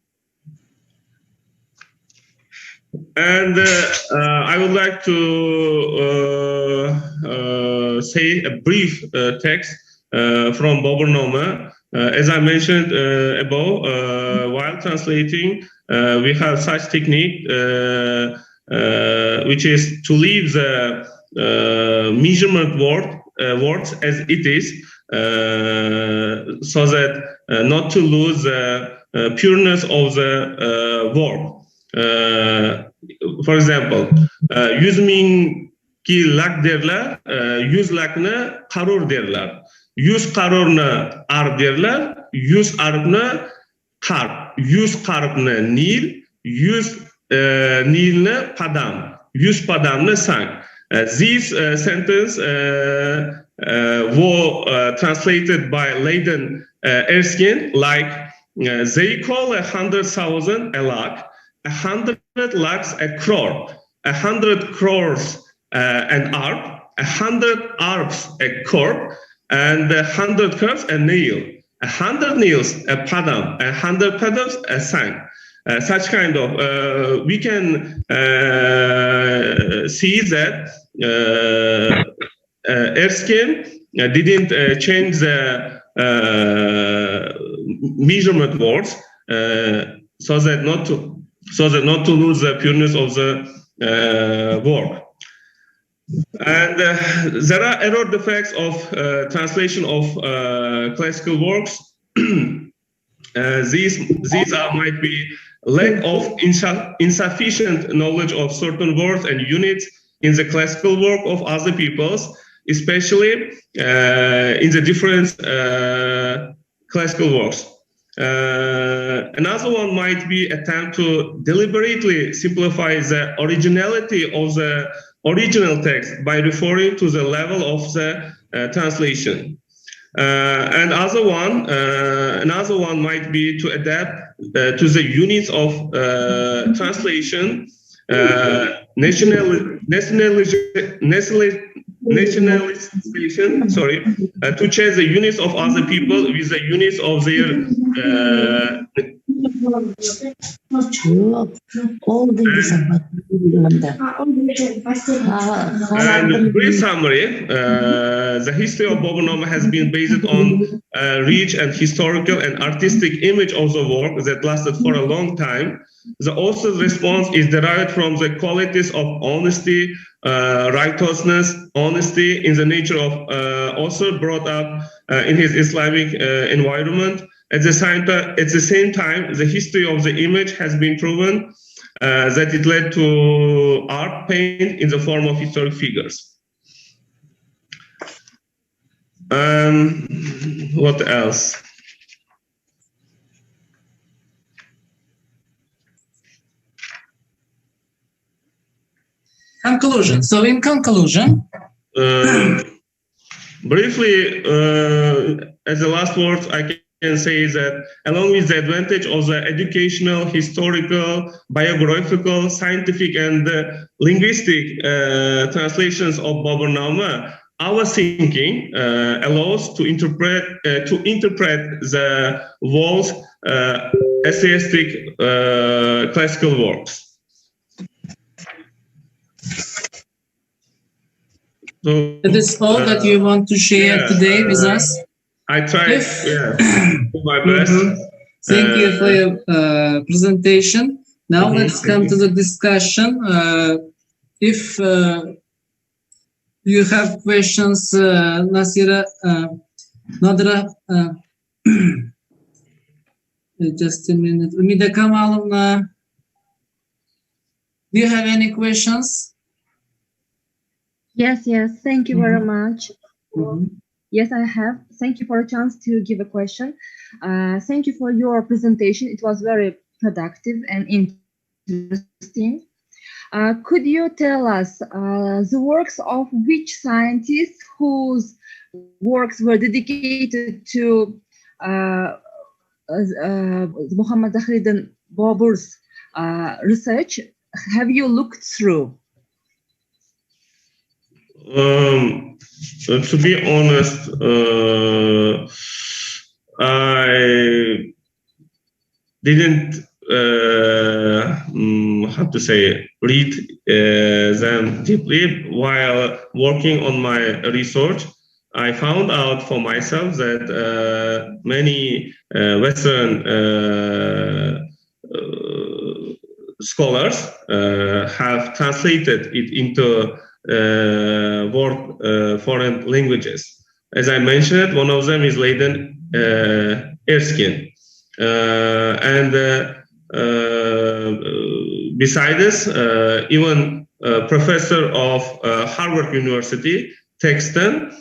And I would like to say a brief text from Boburnoma. As I mentioned above, while translating, we have such technique, which is to leave the measurement words as it is, so that not to lose the pureness of the word. For example, 100.000 lak derler, 100 lakını karor derler. 100 karorunu ar derler, 100 arpını karp, 100 karpını nil, 100 nilni padam, 100 padamni sang. These sentences were translated by Leyden Erskine like they call 100,000 a lakh, 100 lakhs a crore, 100 crores an arp, 100 arps a corp, and 100 curves a nail, 100 nails a padam, 100 padams a sang. Such kind of we can see that Erskine didn't change the measurement words, so that not to lose the pureness of the work. And there are error defects of translation of classical works. These might be lack of insufficient knowledge of certain words and units in the classical work of other peoples, especially in the different classical works. Another one might be attempt to deliberately simplify the originality of the original text by referring to the level of the translation. Another one might be to adapt to the units of translation, nationalization, sorry, to change the units of other people with the units of their and brief summary, the history of Baburnama has been based on rich and historical and artistic image of the work that lasted for a long time. The author's response is derived from the qualities of honesty, righteousness, honesty in the nature of author brought up in his Islamic environment. At the same time, the history of the image has been proven that it led to art paint in the form of historic figures. What else? Conclusion. So in conclusion, briefly, as the last words, I can say that along with the advantage of the educational, historical, biographical, scientific, and linguistic translations of Baburnama, our thinking allows to interpret the world's essayistic classical works. So, it is all that you want to share today with us. I tried do my best. Thank you for your presentation. Now let's come to the discussion. If you have questions, Nasira, Nadra, just a minute. Umida Kamalovna, do you have any questions? Yes, thank you very much. Yes, I have. Thank you for a chance to give a question. Thank you for your presentation. It was very productive and interesting. Could you tell us the works of which scientists whose works were dedicated to Muhammad Zahiruddin Babur's research have you looked through? To be honest, I didn't read them deeply. While working on my research, I found out for myself that many Western scholars have translated it into foreign languages. As I mentioned, one of them is Leiden Erskine. And besides, even professor of Harvard University, Texton,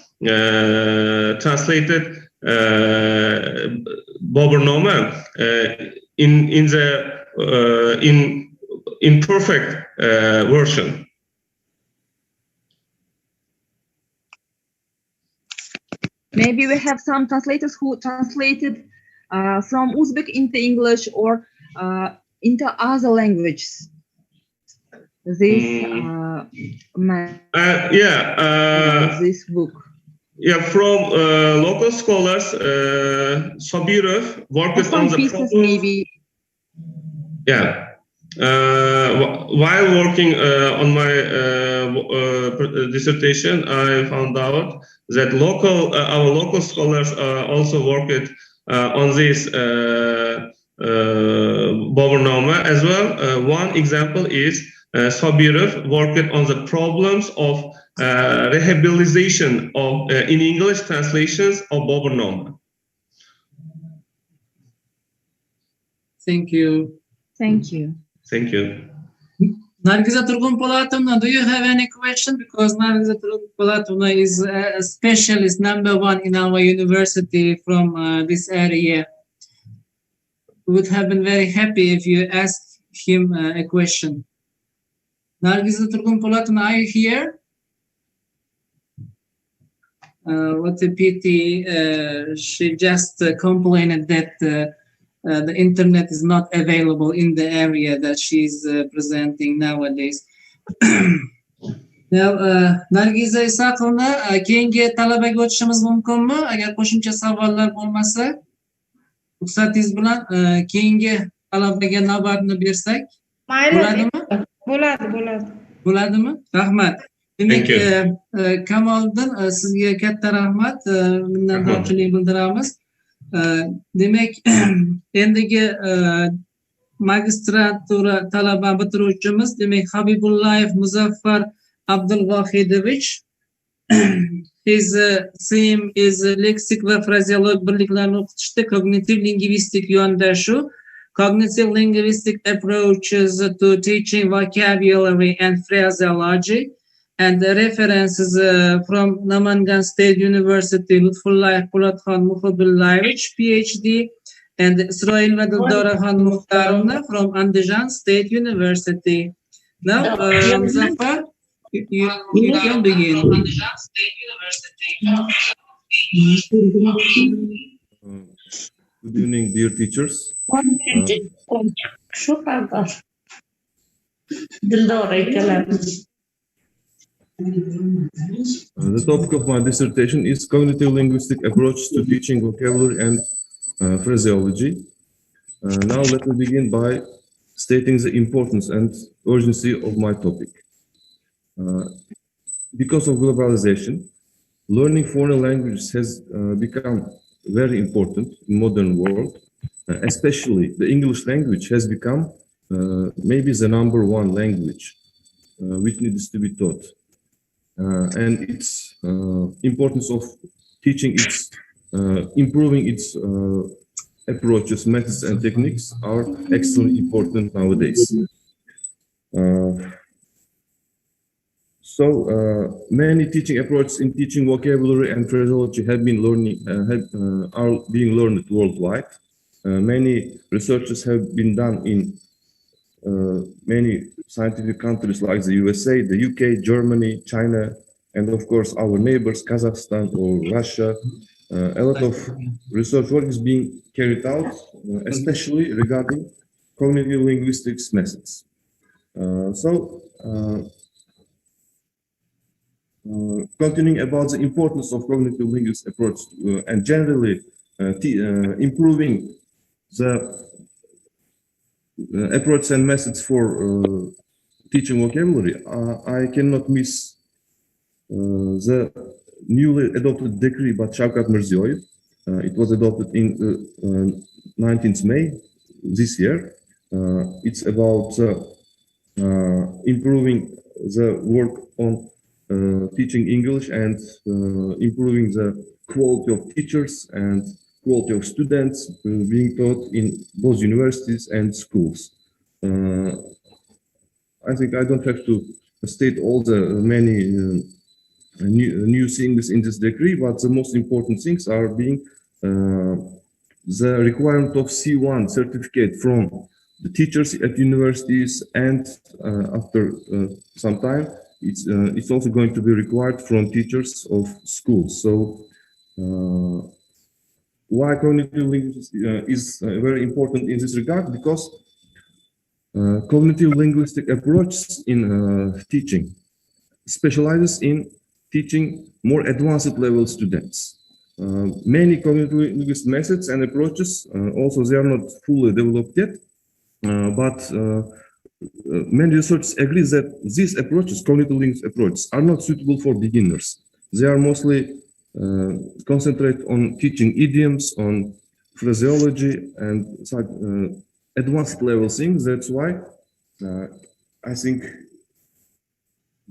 translated Baburnama in perfect version. Maybe we have some translators who translated from Uzbek into English or into other languages. This this book. Yeah, from local scholars, Sabirov worked on the pieces, maybe. Yeah, While working on my dissertation, I found out that our local scholars also worked on this Bobernoma as well. One example is Sabirov worked on the problems of rehabilitation of in English translations of Bobernoma. Thank you. Thank you. Thank you. Nargiza Turgun-Polatovna, do you have any question? Because Nargiza Turgun-Polatovna is a specialist #1 in our university from this area. We would have been very happy if you asked him a question. Nargiza Turgun-Polatovna, are you here? What a pity. She just complained that the internet is not available in the area that she's presenting nowadays. Now, Nargiza Isaqovna, keyingi talabaga o'tishimiz mumkinmi? Agar qo'shimcha savollar bo'lmasa, ruxsatingiz bilan keyingi talabaga navbatni bersak bo'ladimi? Bo'ladi. Bo'ladimi? Rahmat. Demak, Kamoliddin, sizga katta rahmat, minnatdorchilik bildiramiz. Demak, endigi magistratura talaba bitiruvchimiz, demak, Habibullayev Muzaffar Abdulvohidovich. His theme is leksik va frazeolog birliklarni o'qitishda cognitive linguistic yondashuv, cognitive linguistic approaches to teaching vocabulary and phraseology, and the references from Namangan State University, Lutfullayev Po'latxon Muhibullayevich, PhD, and Isroil Madildoraxon Muxtarovna from Andijan State University. Now, Muzaffar, you can begin. Good evening, dear teachers. The topic of my dissertation is cognitive linguistic approach to teaching vocabulary and phraseology. Now let me begin by stating the importance and urgency of my topic. Because of globalization, learning foreign languages has become very important in modern world. Especially the English language has become maybe the #1 language which needs to be taught. And its importance of teaching its, improving its approaches, methods, and techniques are extremely important nowadays. So many teaching approaches in teaching vocabulary and phraseology have been are being learned worldwide. Many researches have been done in many scientific countries like the USA, the UK, Germany, China, and of course our neighbors, Kazakhstan or Russia. A lot of research work is being carried out, especially regarding cognitive linguistics methods. Continuing about the importance of cognitive linguistic approach and generally improving the approach and methods for teaching vocabulary, I cannot miss the newly adopted decree by Shavkat Mirziyoyev. It was adopted in 19th May this year. It's about improving the work on teaching English and improving the quality of teachers and quality of students being taught in both universities and schools. I think I don't have to state all the many new things in this decree, but the most important things are being the requirement of C1 certificate from the teachers at universities, and after some time, it's also going to be required from teachers of schools. So why cognitive linguistics is very important in this regard? Because cognitive linguistic approach in teaching specializes in teaching more advanced level students. Many cognitive linguistic methods and approaches, also they are not fully developed yet, but many researchers agree that these approaches, cognitive linguistic approaches, are not suitable for beginners. They are mostly concentrate on teaching idioms, on phraseology, and such advanced level things. That's why I think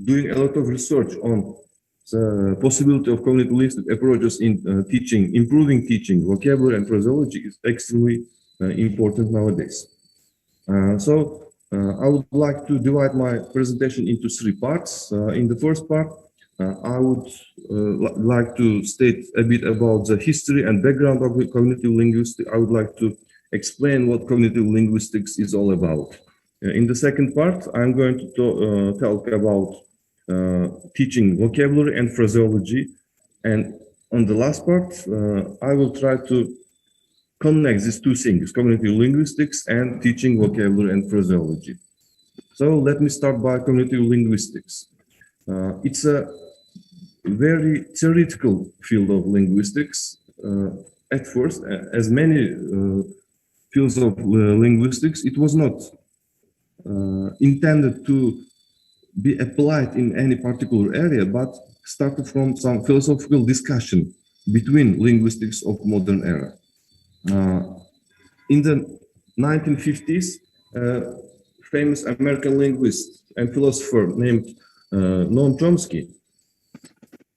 doing a lot of research on the possibility of cognitive linguistic approaches in teaching, improving teaching, vocabulary, and phraseology is extremely important nowadays. So I would like to divide my presentation into three parts. In the first part, I would like to state a bit about the history and background of cognitive linguistics. I would like to explain what cognitive linguistics is all about. In the second part, I'm going to talk about teaching vocabulary and phraseology. And on the last part, I will try to connect these two things, cognitive linguistics and teaching vocabulary and phraseology. So let me start by cognitive linguistics. It's a very theoretical field of linguistics. At first, as many fields of linguistics, it was not intended to be applied in any particular area, but started from some philosophical discussion between linguistics of modern era. In the 1950s, famous American linguist and philosopher named Noam Chomsky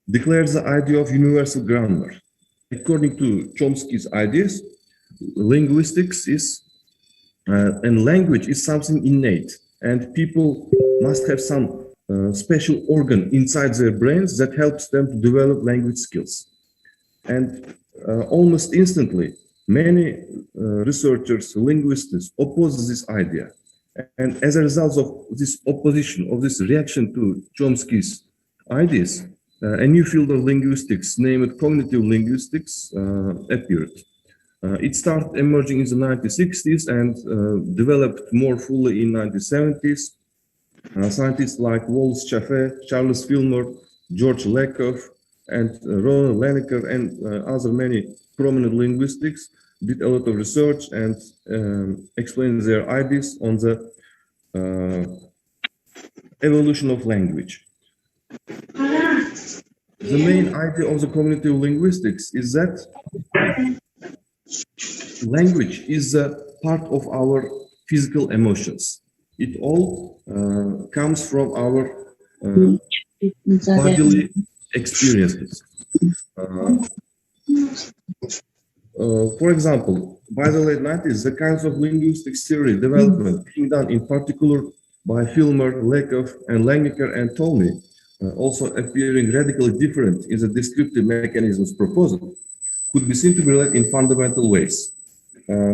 declared the idea of universal grammar. According to Chomsky's ideas, linguistics is and language is something innate, and people must have some special organ inside their brains that helps them to develop language skills. And almost instantly, many researchers, linguists oppose this idea. And as a result of this opposition, of this reaction to Chomsky's ideas, a new field of linguistics named cognitive linguistics appeared. It started emerging in the 1960s and developed more fully in 1970s. Scientists like Wallace Chaffee, Charles Fillmore, George Lakoff, and Ronald Lineker, and other many prominent linguistics did a lot of research and explained their ideas on the evolution of language. The main idea of the cognitive linguistics is that language is a part of our physical emotions. It all comes from our bodily experiences. For example, by the late 90s, the kinds of linguistic theory development being done in particular by Fillmore, Lakoff, and Langecker and Tolney, also appearing radically different in the descriptive mechanisms proposed, could be seen to be related in fundamental ways.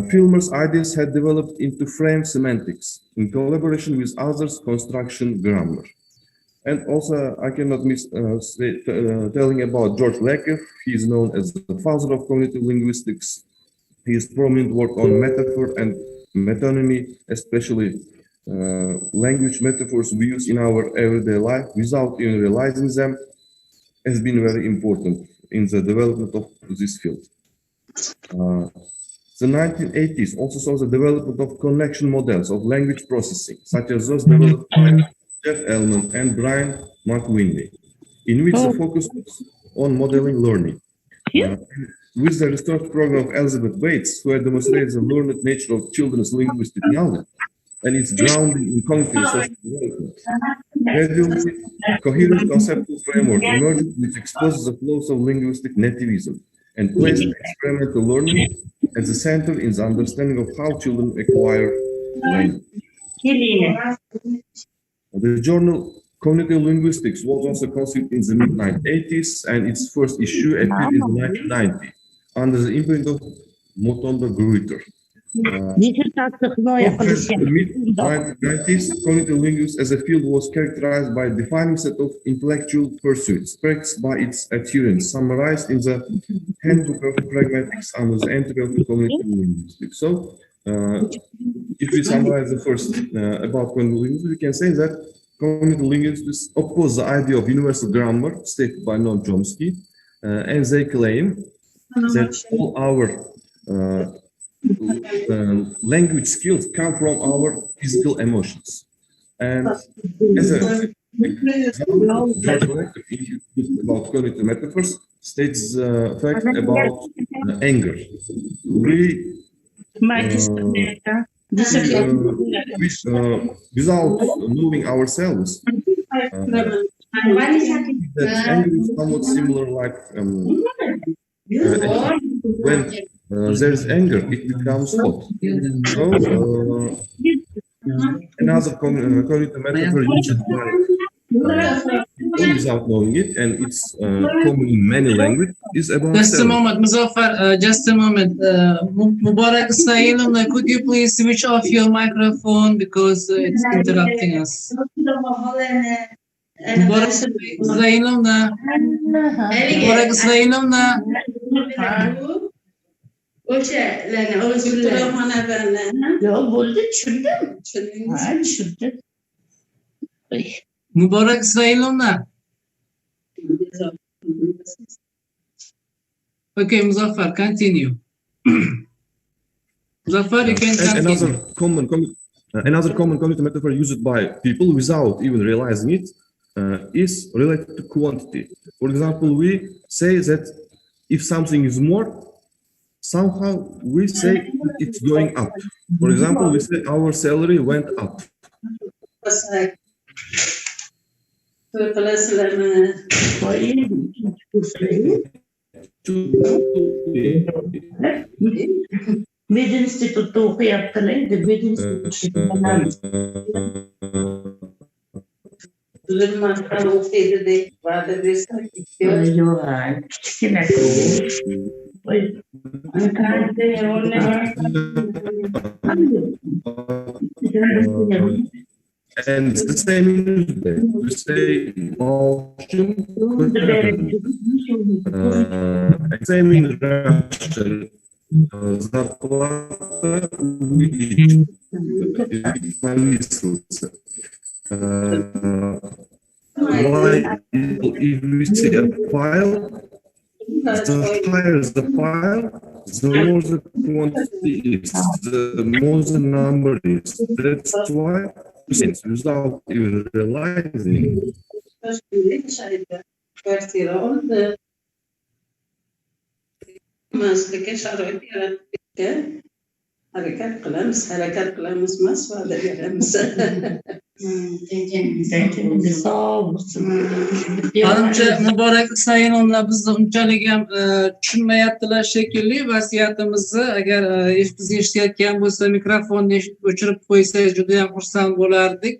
Fillmore's ideas had developed into frame semantics in collaboration with others, construction grammar. And also, I cannot miss telling about George Lakoff. He is known as the father of cognitive linguistics. His prominent work on metaphor and metonymy, especially language metaphors we use in our everyday life without even realizing them, has been very important in the development of this field. The 1980s also saw the development of connection models of language processing, such as those developed by Jeff Ellman and Brian McWhinney, in which the focus was on modeling learning. With the research program of Elizabeth Bates, who had demonstrated the learned nature of children's linguistic knowledge and its grounding in cognitive social development, gradually, a coherent conceptual framework emerged which exposes the flows of linguistic nativism and placed experimental learning at the center in the understanding of how children acquire language. The journal Cognitive Linguistics was also conceived in the mid-1980s, and its first issue appeared in 1990 under the imprint of Motondo Gruiter. After the mid-1990s, cognitive linguistics as a field was characterized by a defining set of intellectual pursuits, practiced by its adherents, summarized in the Handbook of Pragmatics under the entry of cognitive linguistics. So, if we summarize the first about cognitive linguistics, we can say that cognitive linguistics oppose the idea of universal grammar stated by Noam Chomsky, and they claim that all our language skills come from our physical emotions. And as a about cognitive metaphors states the fact about anger. Without knowing ourselves, that anger is somewhat similar like when there is anger, it becomes hot. So another cognitive metaphor used by without knowing it, and it's common in many languages, is about Just a moment, Muzaffar, just a moment. Mubarak Ismailullah, could you please switch off your microphone because it's interrupting us? Mubarak Ismailullah. Mubarak Ismailullah. Mubarak Ismailullah. Okay, Muzaffar, continue. Muzaffar, you can continue. Another common cognitive metaphor used by people without even realizing it is related to quantity. For example, we say that if something is more, somehow we say it's going up. For example, we say our salary went up. And the same we say motion, same in Russian, зарплата увеличивается. If we see a file, the higher the file, the more the quantity is, the more the number is. That's why, without even realizing Hanımcha Muborak Isayinova bizni unchalik ham tushunmayaptilar shekilli. Vasiyatimizni agar bizni eshitayotgan bo'lsa mikrofonni o'chirib qo'ysa juda ham xursand bo'lardik.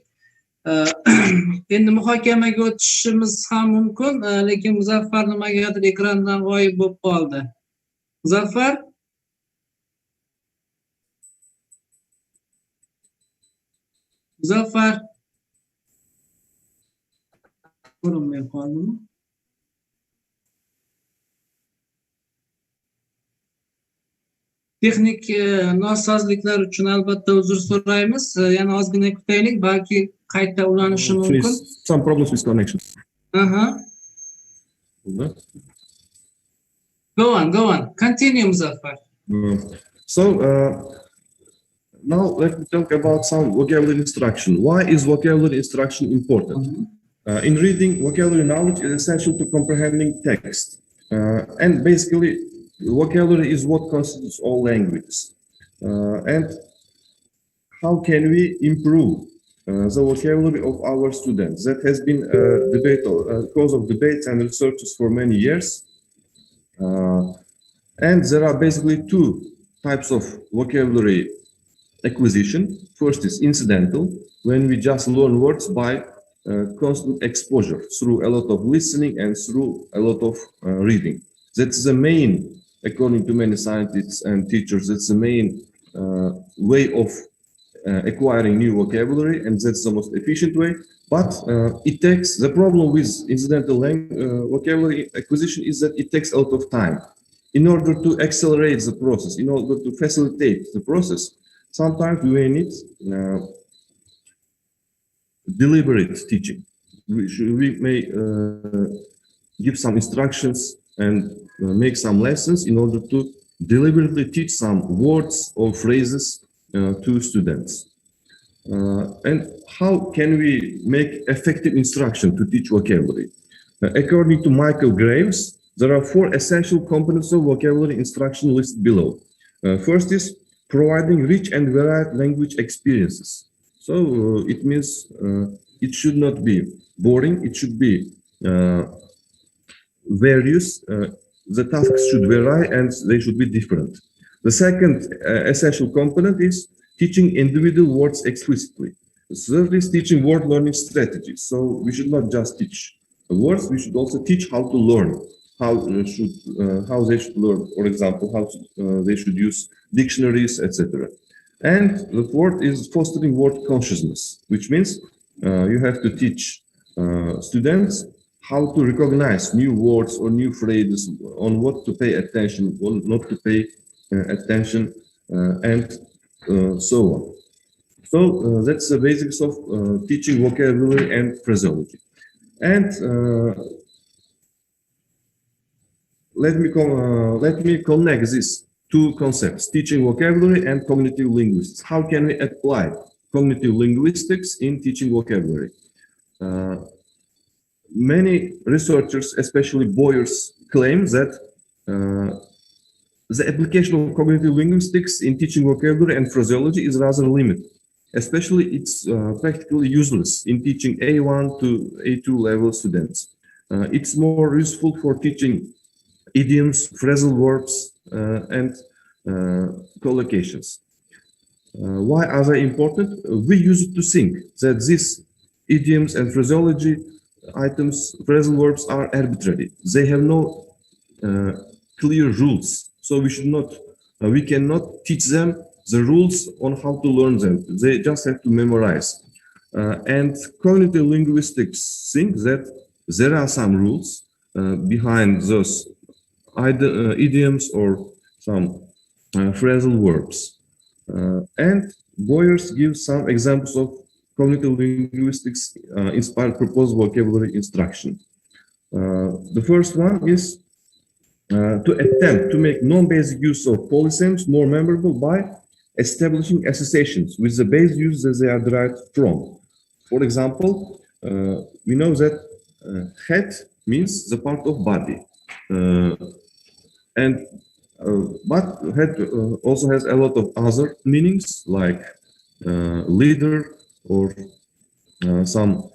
Endi muhokamaga o'tishimiz ham mumkin, lekin Muzaffar nimagadir ekrandan g'oyib bo'lib qoldi. Muzaffar? Muzaffar? Ko'rinmay qoldimi? Texnik nosozliklar uchun albatta uzr so'raymiz. Yana ozgina kutaylik, balki qayta ulanishi mumkin. Some problems with connection. Go on. Continue, Muzaffar. Now let me talk about some vocabulary instruction. Why is vocabulary instruction important? In reading, vocabulary knowledge is essential to comprehending text. And basically, vocabulary is what constitutes all languages. And how can we improve the vocabulary of our students? That has been a debate, cause of debates and researches for many years. And there are basically two types of vocabulary acquisition. First is incidental, when we just learn words by constant exposure through a lot of listening and through a lot of reading. That's the main, according to many scientists and teachers, that's the main way of acquiring new vocabulary, and that's the most efficient way. But it takes, the problem with incidental vocabulary acquisition is that it takes a lot of time. In order to accelerate the process, in order to facilitate the process, sometimes we need deliberate teaching. We may give some instructions and make some lessons in order to deliberately teach some words or phrases to students. And how can we make effective instruction to teach vocabulary? According to Michael Graves, there are 4 essential components of vocabulary instruction listed below. First is providing rich and varied language experiences. So it means it should not be boring, it should be various. The tasks should vary and they should be different. The second essential component is teaching individual words explicitly. The third is teaching word learning strategies. So we should not just teach words, we should also teach how to learn, how they should learn, for example, how they should use dictionaries, etc. And the fourth is fostering word consciousness, which means you have to teach students how to recognize new words or new phrases, on what to pay attention, what not to pay attention, and so on. So that's the basics of teaching vocabulary and phraseology. And let me connect these 2 concepts, teaching vocabulary and cognitive linguistics. How can we apply cognitive linguistics in teaching vocabulary? Many researchers, especially Boyers, claim that the application of cognitive linguistics in teaching vocabulary and phraseology is rather limited. Especially, it's practically useless in teaching A1 to A2 level students. It's more useful for teaching idioms, phrasal verbs, and collocations. Why are they important? We used to think that these idioms and phraseology items, phrasal verbs, are arbitrary. They have no clear rules. So we cannot teach them the rules on how to learn them. They just have to memorize. And cognitive linguistics think that there are some rules behind those idioms or some phrasal verbs. And Boyers gives some examples of cognitive linguistics inspired proposed vocabulary instruction. The first one is to attempt to make non-basic use of polysems more memorable by establishing associations with the base use that they are derived from. For example, we know that head means the part of body, but head also has a lot of other meanings like leader or some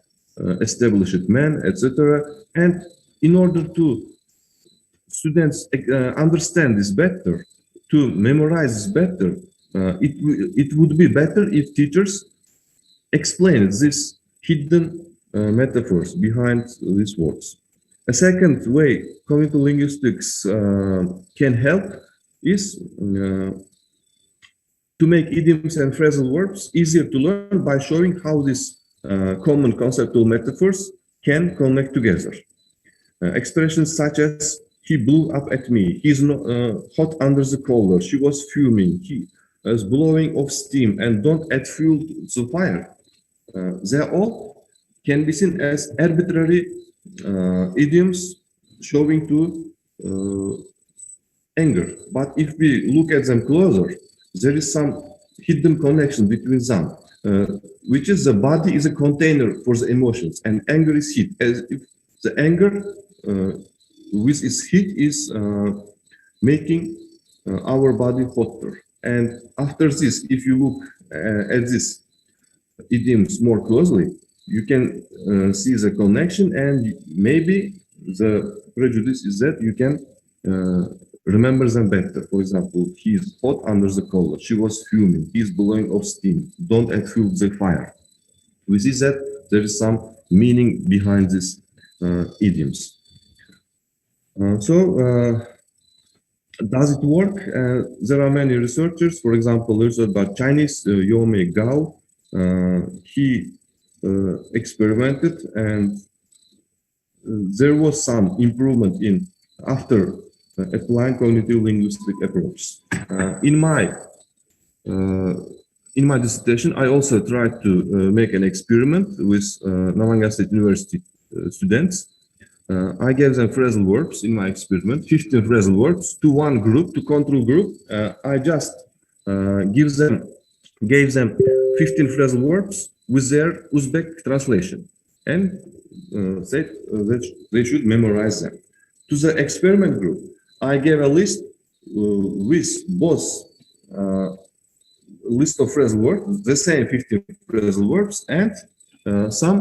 established man, etc. And in order to students understand this better, to memorize this better, it would be better if teachers explain these hidden metaphors behind these words. A second way cognitive linguistics can help is to make idioms and phrasal verbs easier to learn by showing how these common conceptual metaphors can connect together. Expressions such as he blew up at me, he's hot under the collar, she was fuming, he is blowing off steam, and don't add fuel to the fire. They all can be seen as arbitrary idioms showing to anger. But if we look at them closer, there is some hidden connection between them, which is the body is a container for the emotions, and anger is heat. As if the anger with its heat is making our body hotter. And after this, if you look at these idioms more closely, you can see the connection, and maybe the prejudice is that you can remember them better. For example, he's hot under the collar, she was fuming, he's blowing off steam, don't add fuel to the fire. We see that there is some meaning behind these idioms. Does it work? There are many researchers, for example, research by Chinese Yomei Gao. He experimented, and there was some improvement after applying cognitive linguistic approach. In my dissertation, I also tried to make an experiment with Namangan State University students. I gave them phrasal verbs in my experiment, 15 phrasal verbs to one group, to control group. I just gave them 15 phrasal verbs with their Uzbek translation and said that they should memorize them. To the experiment group, I gave a list with both list of phrasal words, the same 15 phrasal verbs, and some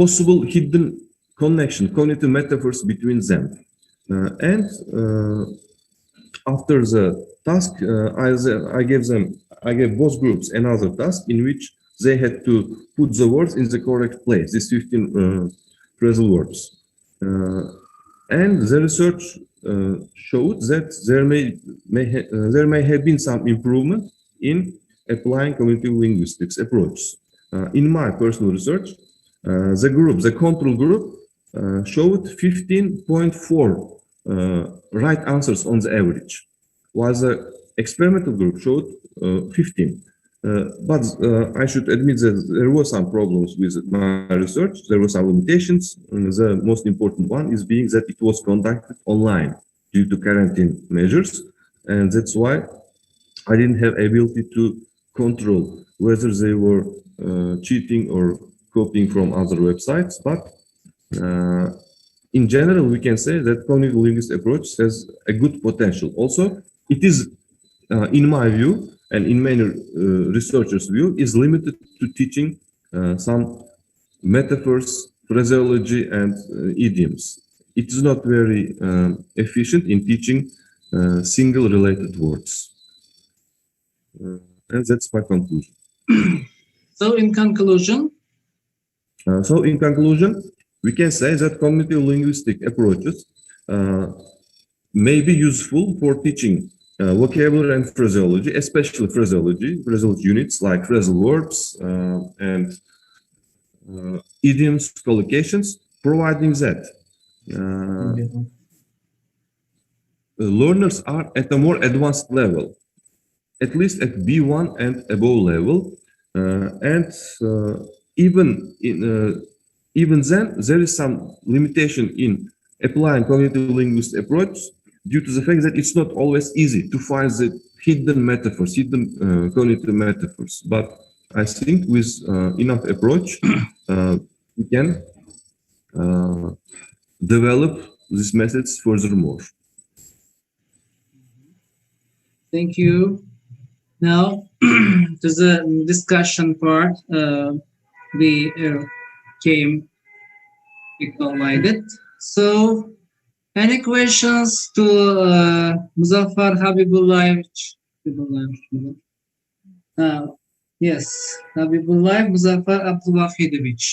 possible hidden connection, cognitive metaphors between them. After the task, I gave both groups another task in which they had to put the words in the correct place, these 15 phrasal verbs. And the research showed that there may have been some improvement in applying cognitive linguistics approach. In my personal research, the control group showed 15.4 right answers on the average, while the experimental group showed 15. But I should admit that there were some problems with my research. There were some limitations. The most important one is being that it was conducted online due to quarantine measures. And that's why I didn't have ability to control whether they were cheating or copying from other websites. But in general, we can say that cognitive linguistic approach has a good potential. Also, it is, in my view, and in many researchers' view, is limited to teaching some metaphors, phraseology, and idioms. It is not very efficient in teaching single related words. And that's my conclusion. So in conclusion, we can say that cognitive linguistic approaches may be useful for teaching vocabulary and phraseology, especially phraseology units like phrasal verbs and idioms, collocations, providing that learners are at a more advanced level, at least at B1 and above level, and even then there is some limitation in applying cognitive linguistic approach due to the fact that it's not always easy to find the hidden metaphors, hidden cognitive metaphors. But I think with enough approach, we can develop these methods furthermore. thank you. Now, to the discussion part, we came provided. So, any questions to Muzaffar Habibullaevich? Yes, Habibullaev Muzaffar Abdulwahidovich.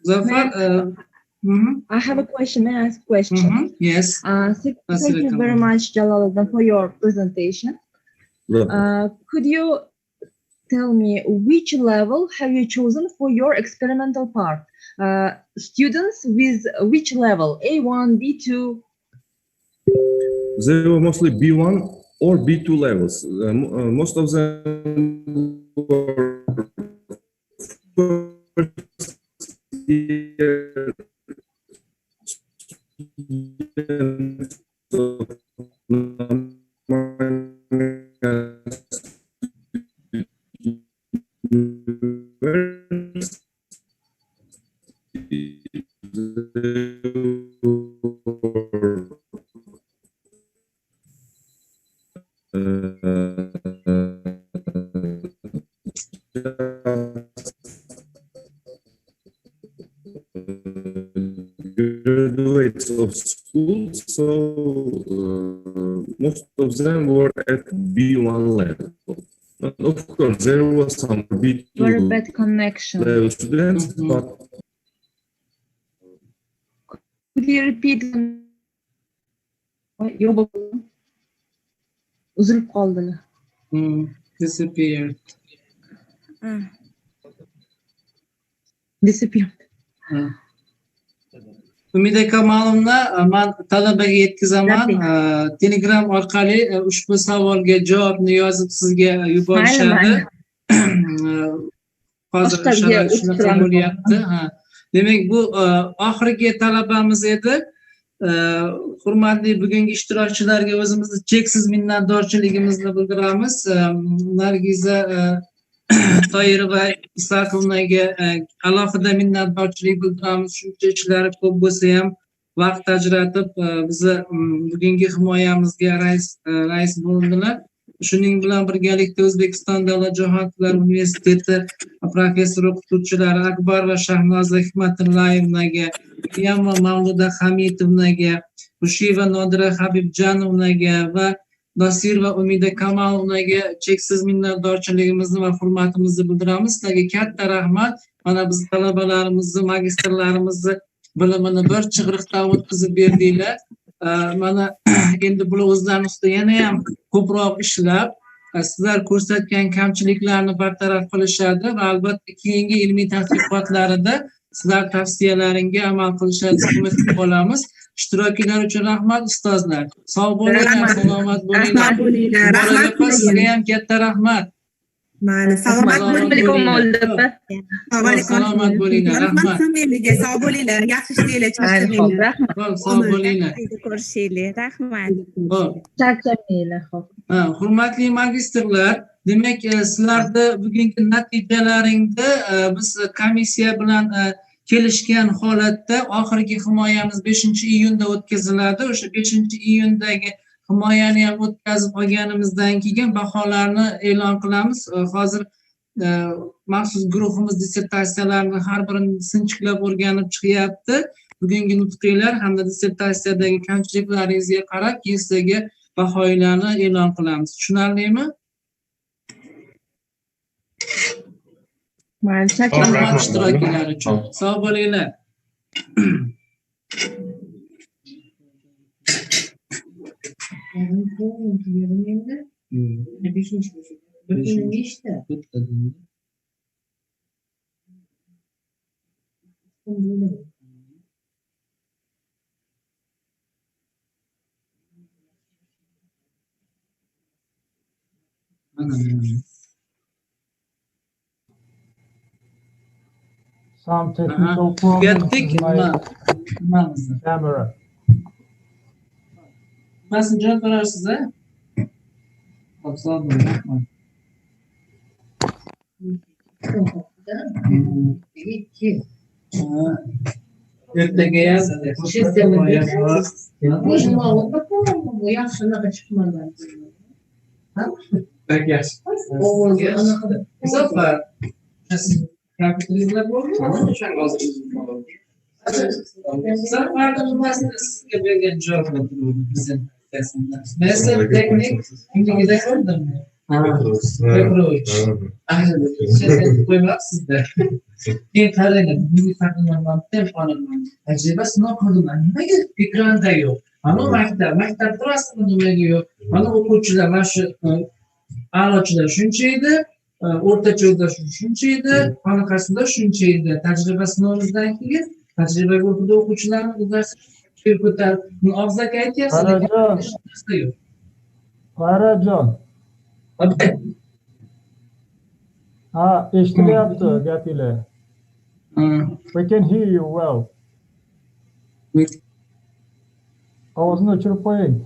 Muzaffar, I have a question. May I ask a question? Yes. Thank you very much, Jalaluddin, for your presentation. Could you tell me which level have you chosen for your experimental part? Students with which level? A1, B2? They were mostly B1 or B2 levels. Most of them were first year students of graduates of school, so most of them were at B1 level. But of course, there was some B2 very bad connection level students, but could you repeat? Disappeared. Disappeared. Umida Kamalовna, man talabaga yetkazaman, Telegram orqali ushbu savolga javobni yozib sizga yuborishadi. Hozir shunaqa bo'lyapti. Demak, bu oxirgi talabamiz edi. Hurmatli bugungi ishtirokchilarga o'zimizni cheksiz minnatdorchiligimizni bildiramiz. Nargiza Toyirova Isakovnaga alohida minnatdorchilik bildiramiz. Shuncha ishlari ko'p bo'lsa ham vaqt ajratib bizni bugungi himoyamizga rais bo'ldilar. Shuning bilan birgalikda O'zbekiston Davlat jo'xorilar universiteti professor o'qituvchilari Akbar va Shahnoza Hikmatullayevnaga, Yamma Mavluda Hamidovnaga, Rushiva Nodira Habibjanovnaga va Nasir va Umida Kamalovnaga cheksiz minnatdorchiligimizni va hurmatimizni bildiramiz. Sizlarga katta rahmat. Mana biz talabalarimizni, magistrlarimizni bilimini bir chig'iriqdan o'tkazib berdinglar. Mana endi bular o'zlarini ustida yana ham ko'proq ishlab, sizlar ko'rsatgan kamchiliklarni bartaraf qilishadi va albatta keyingi ilmiy tadqiqotlarida sizlar tavsiyalaringga amal qilishadi umid qilamiz. Ishtirokchilar uchun rahmat ustozlar. Sog' bo'linglar, salomat bo'linglar. Sizga ham katta rahmat. Salomat bo'linglar. Salomat bo'linglar. Rahmat. Sog' bo'linglar. Yaxshi ishlanglar. Charchamaylar. Sog' bo'linglar. Ko'rishaylik. Rahmat. Charchamaylar. Hurmatli magistrlar, demak sizlarda bugungi natijalaringda biz komissiya bilan kelishgan holatda oxirgi himoyamiz 5-iyunda o'tkaziladi. O'sha 5-iyundagi himoyani ham o'tkazib olganimizdan keyin baholarni e'lon qilamiz. Hozir maxsus guruhimiz dissertatsiyalarni har birini sinchiklab o'rganib chiqyapti. Bugungi nutqinglar hamda dissertatsiyadagi kamchiliklaringizga qarab, keyin sizlarga baholarni e'lon qilamiz. Tushunarlimi? Rahmat ishtirokchilar uchun. Sog' bo'linglar. Some technical problems with my camera. Nasıl cevap verərsiniz, hə? Sağ olun, rahmat. Ertəgə yazdı. Tak jest. Zobacz. Kapitalizmler bu. Zamanında üniversitesi gibi cevap veriyordu bizim dersinde. Mesela teknik İngilizce gördün mü? Approach. Şimdi koymak sizde. Bir tane bir takımdan tempondan. Acaba sınav kurdular. Ne ekranda yok. Ama maktab aslında dönüyor. Ama okuyucular başı a'lochilar shuncha edi, o'rtacha shuncha edi, qanaqasida shuncha edi. Tajriba sinovimizdan keyin tajriba guruhida o'quvchilarni o'zlari ko'tarib, og'zaki aytyapsiz. Qarajon. Ha, eshitilyapti gapinglar. We can hear you well. Ovozni o'chirib qo'ying.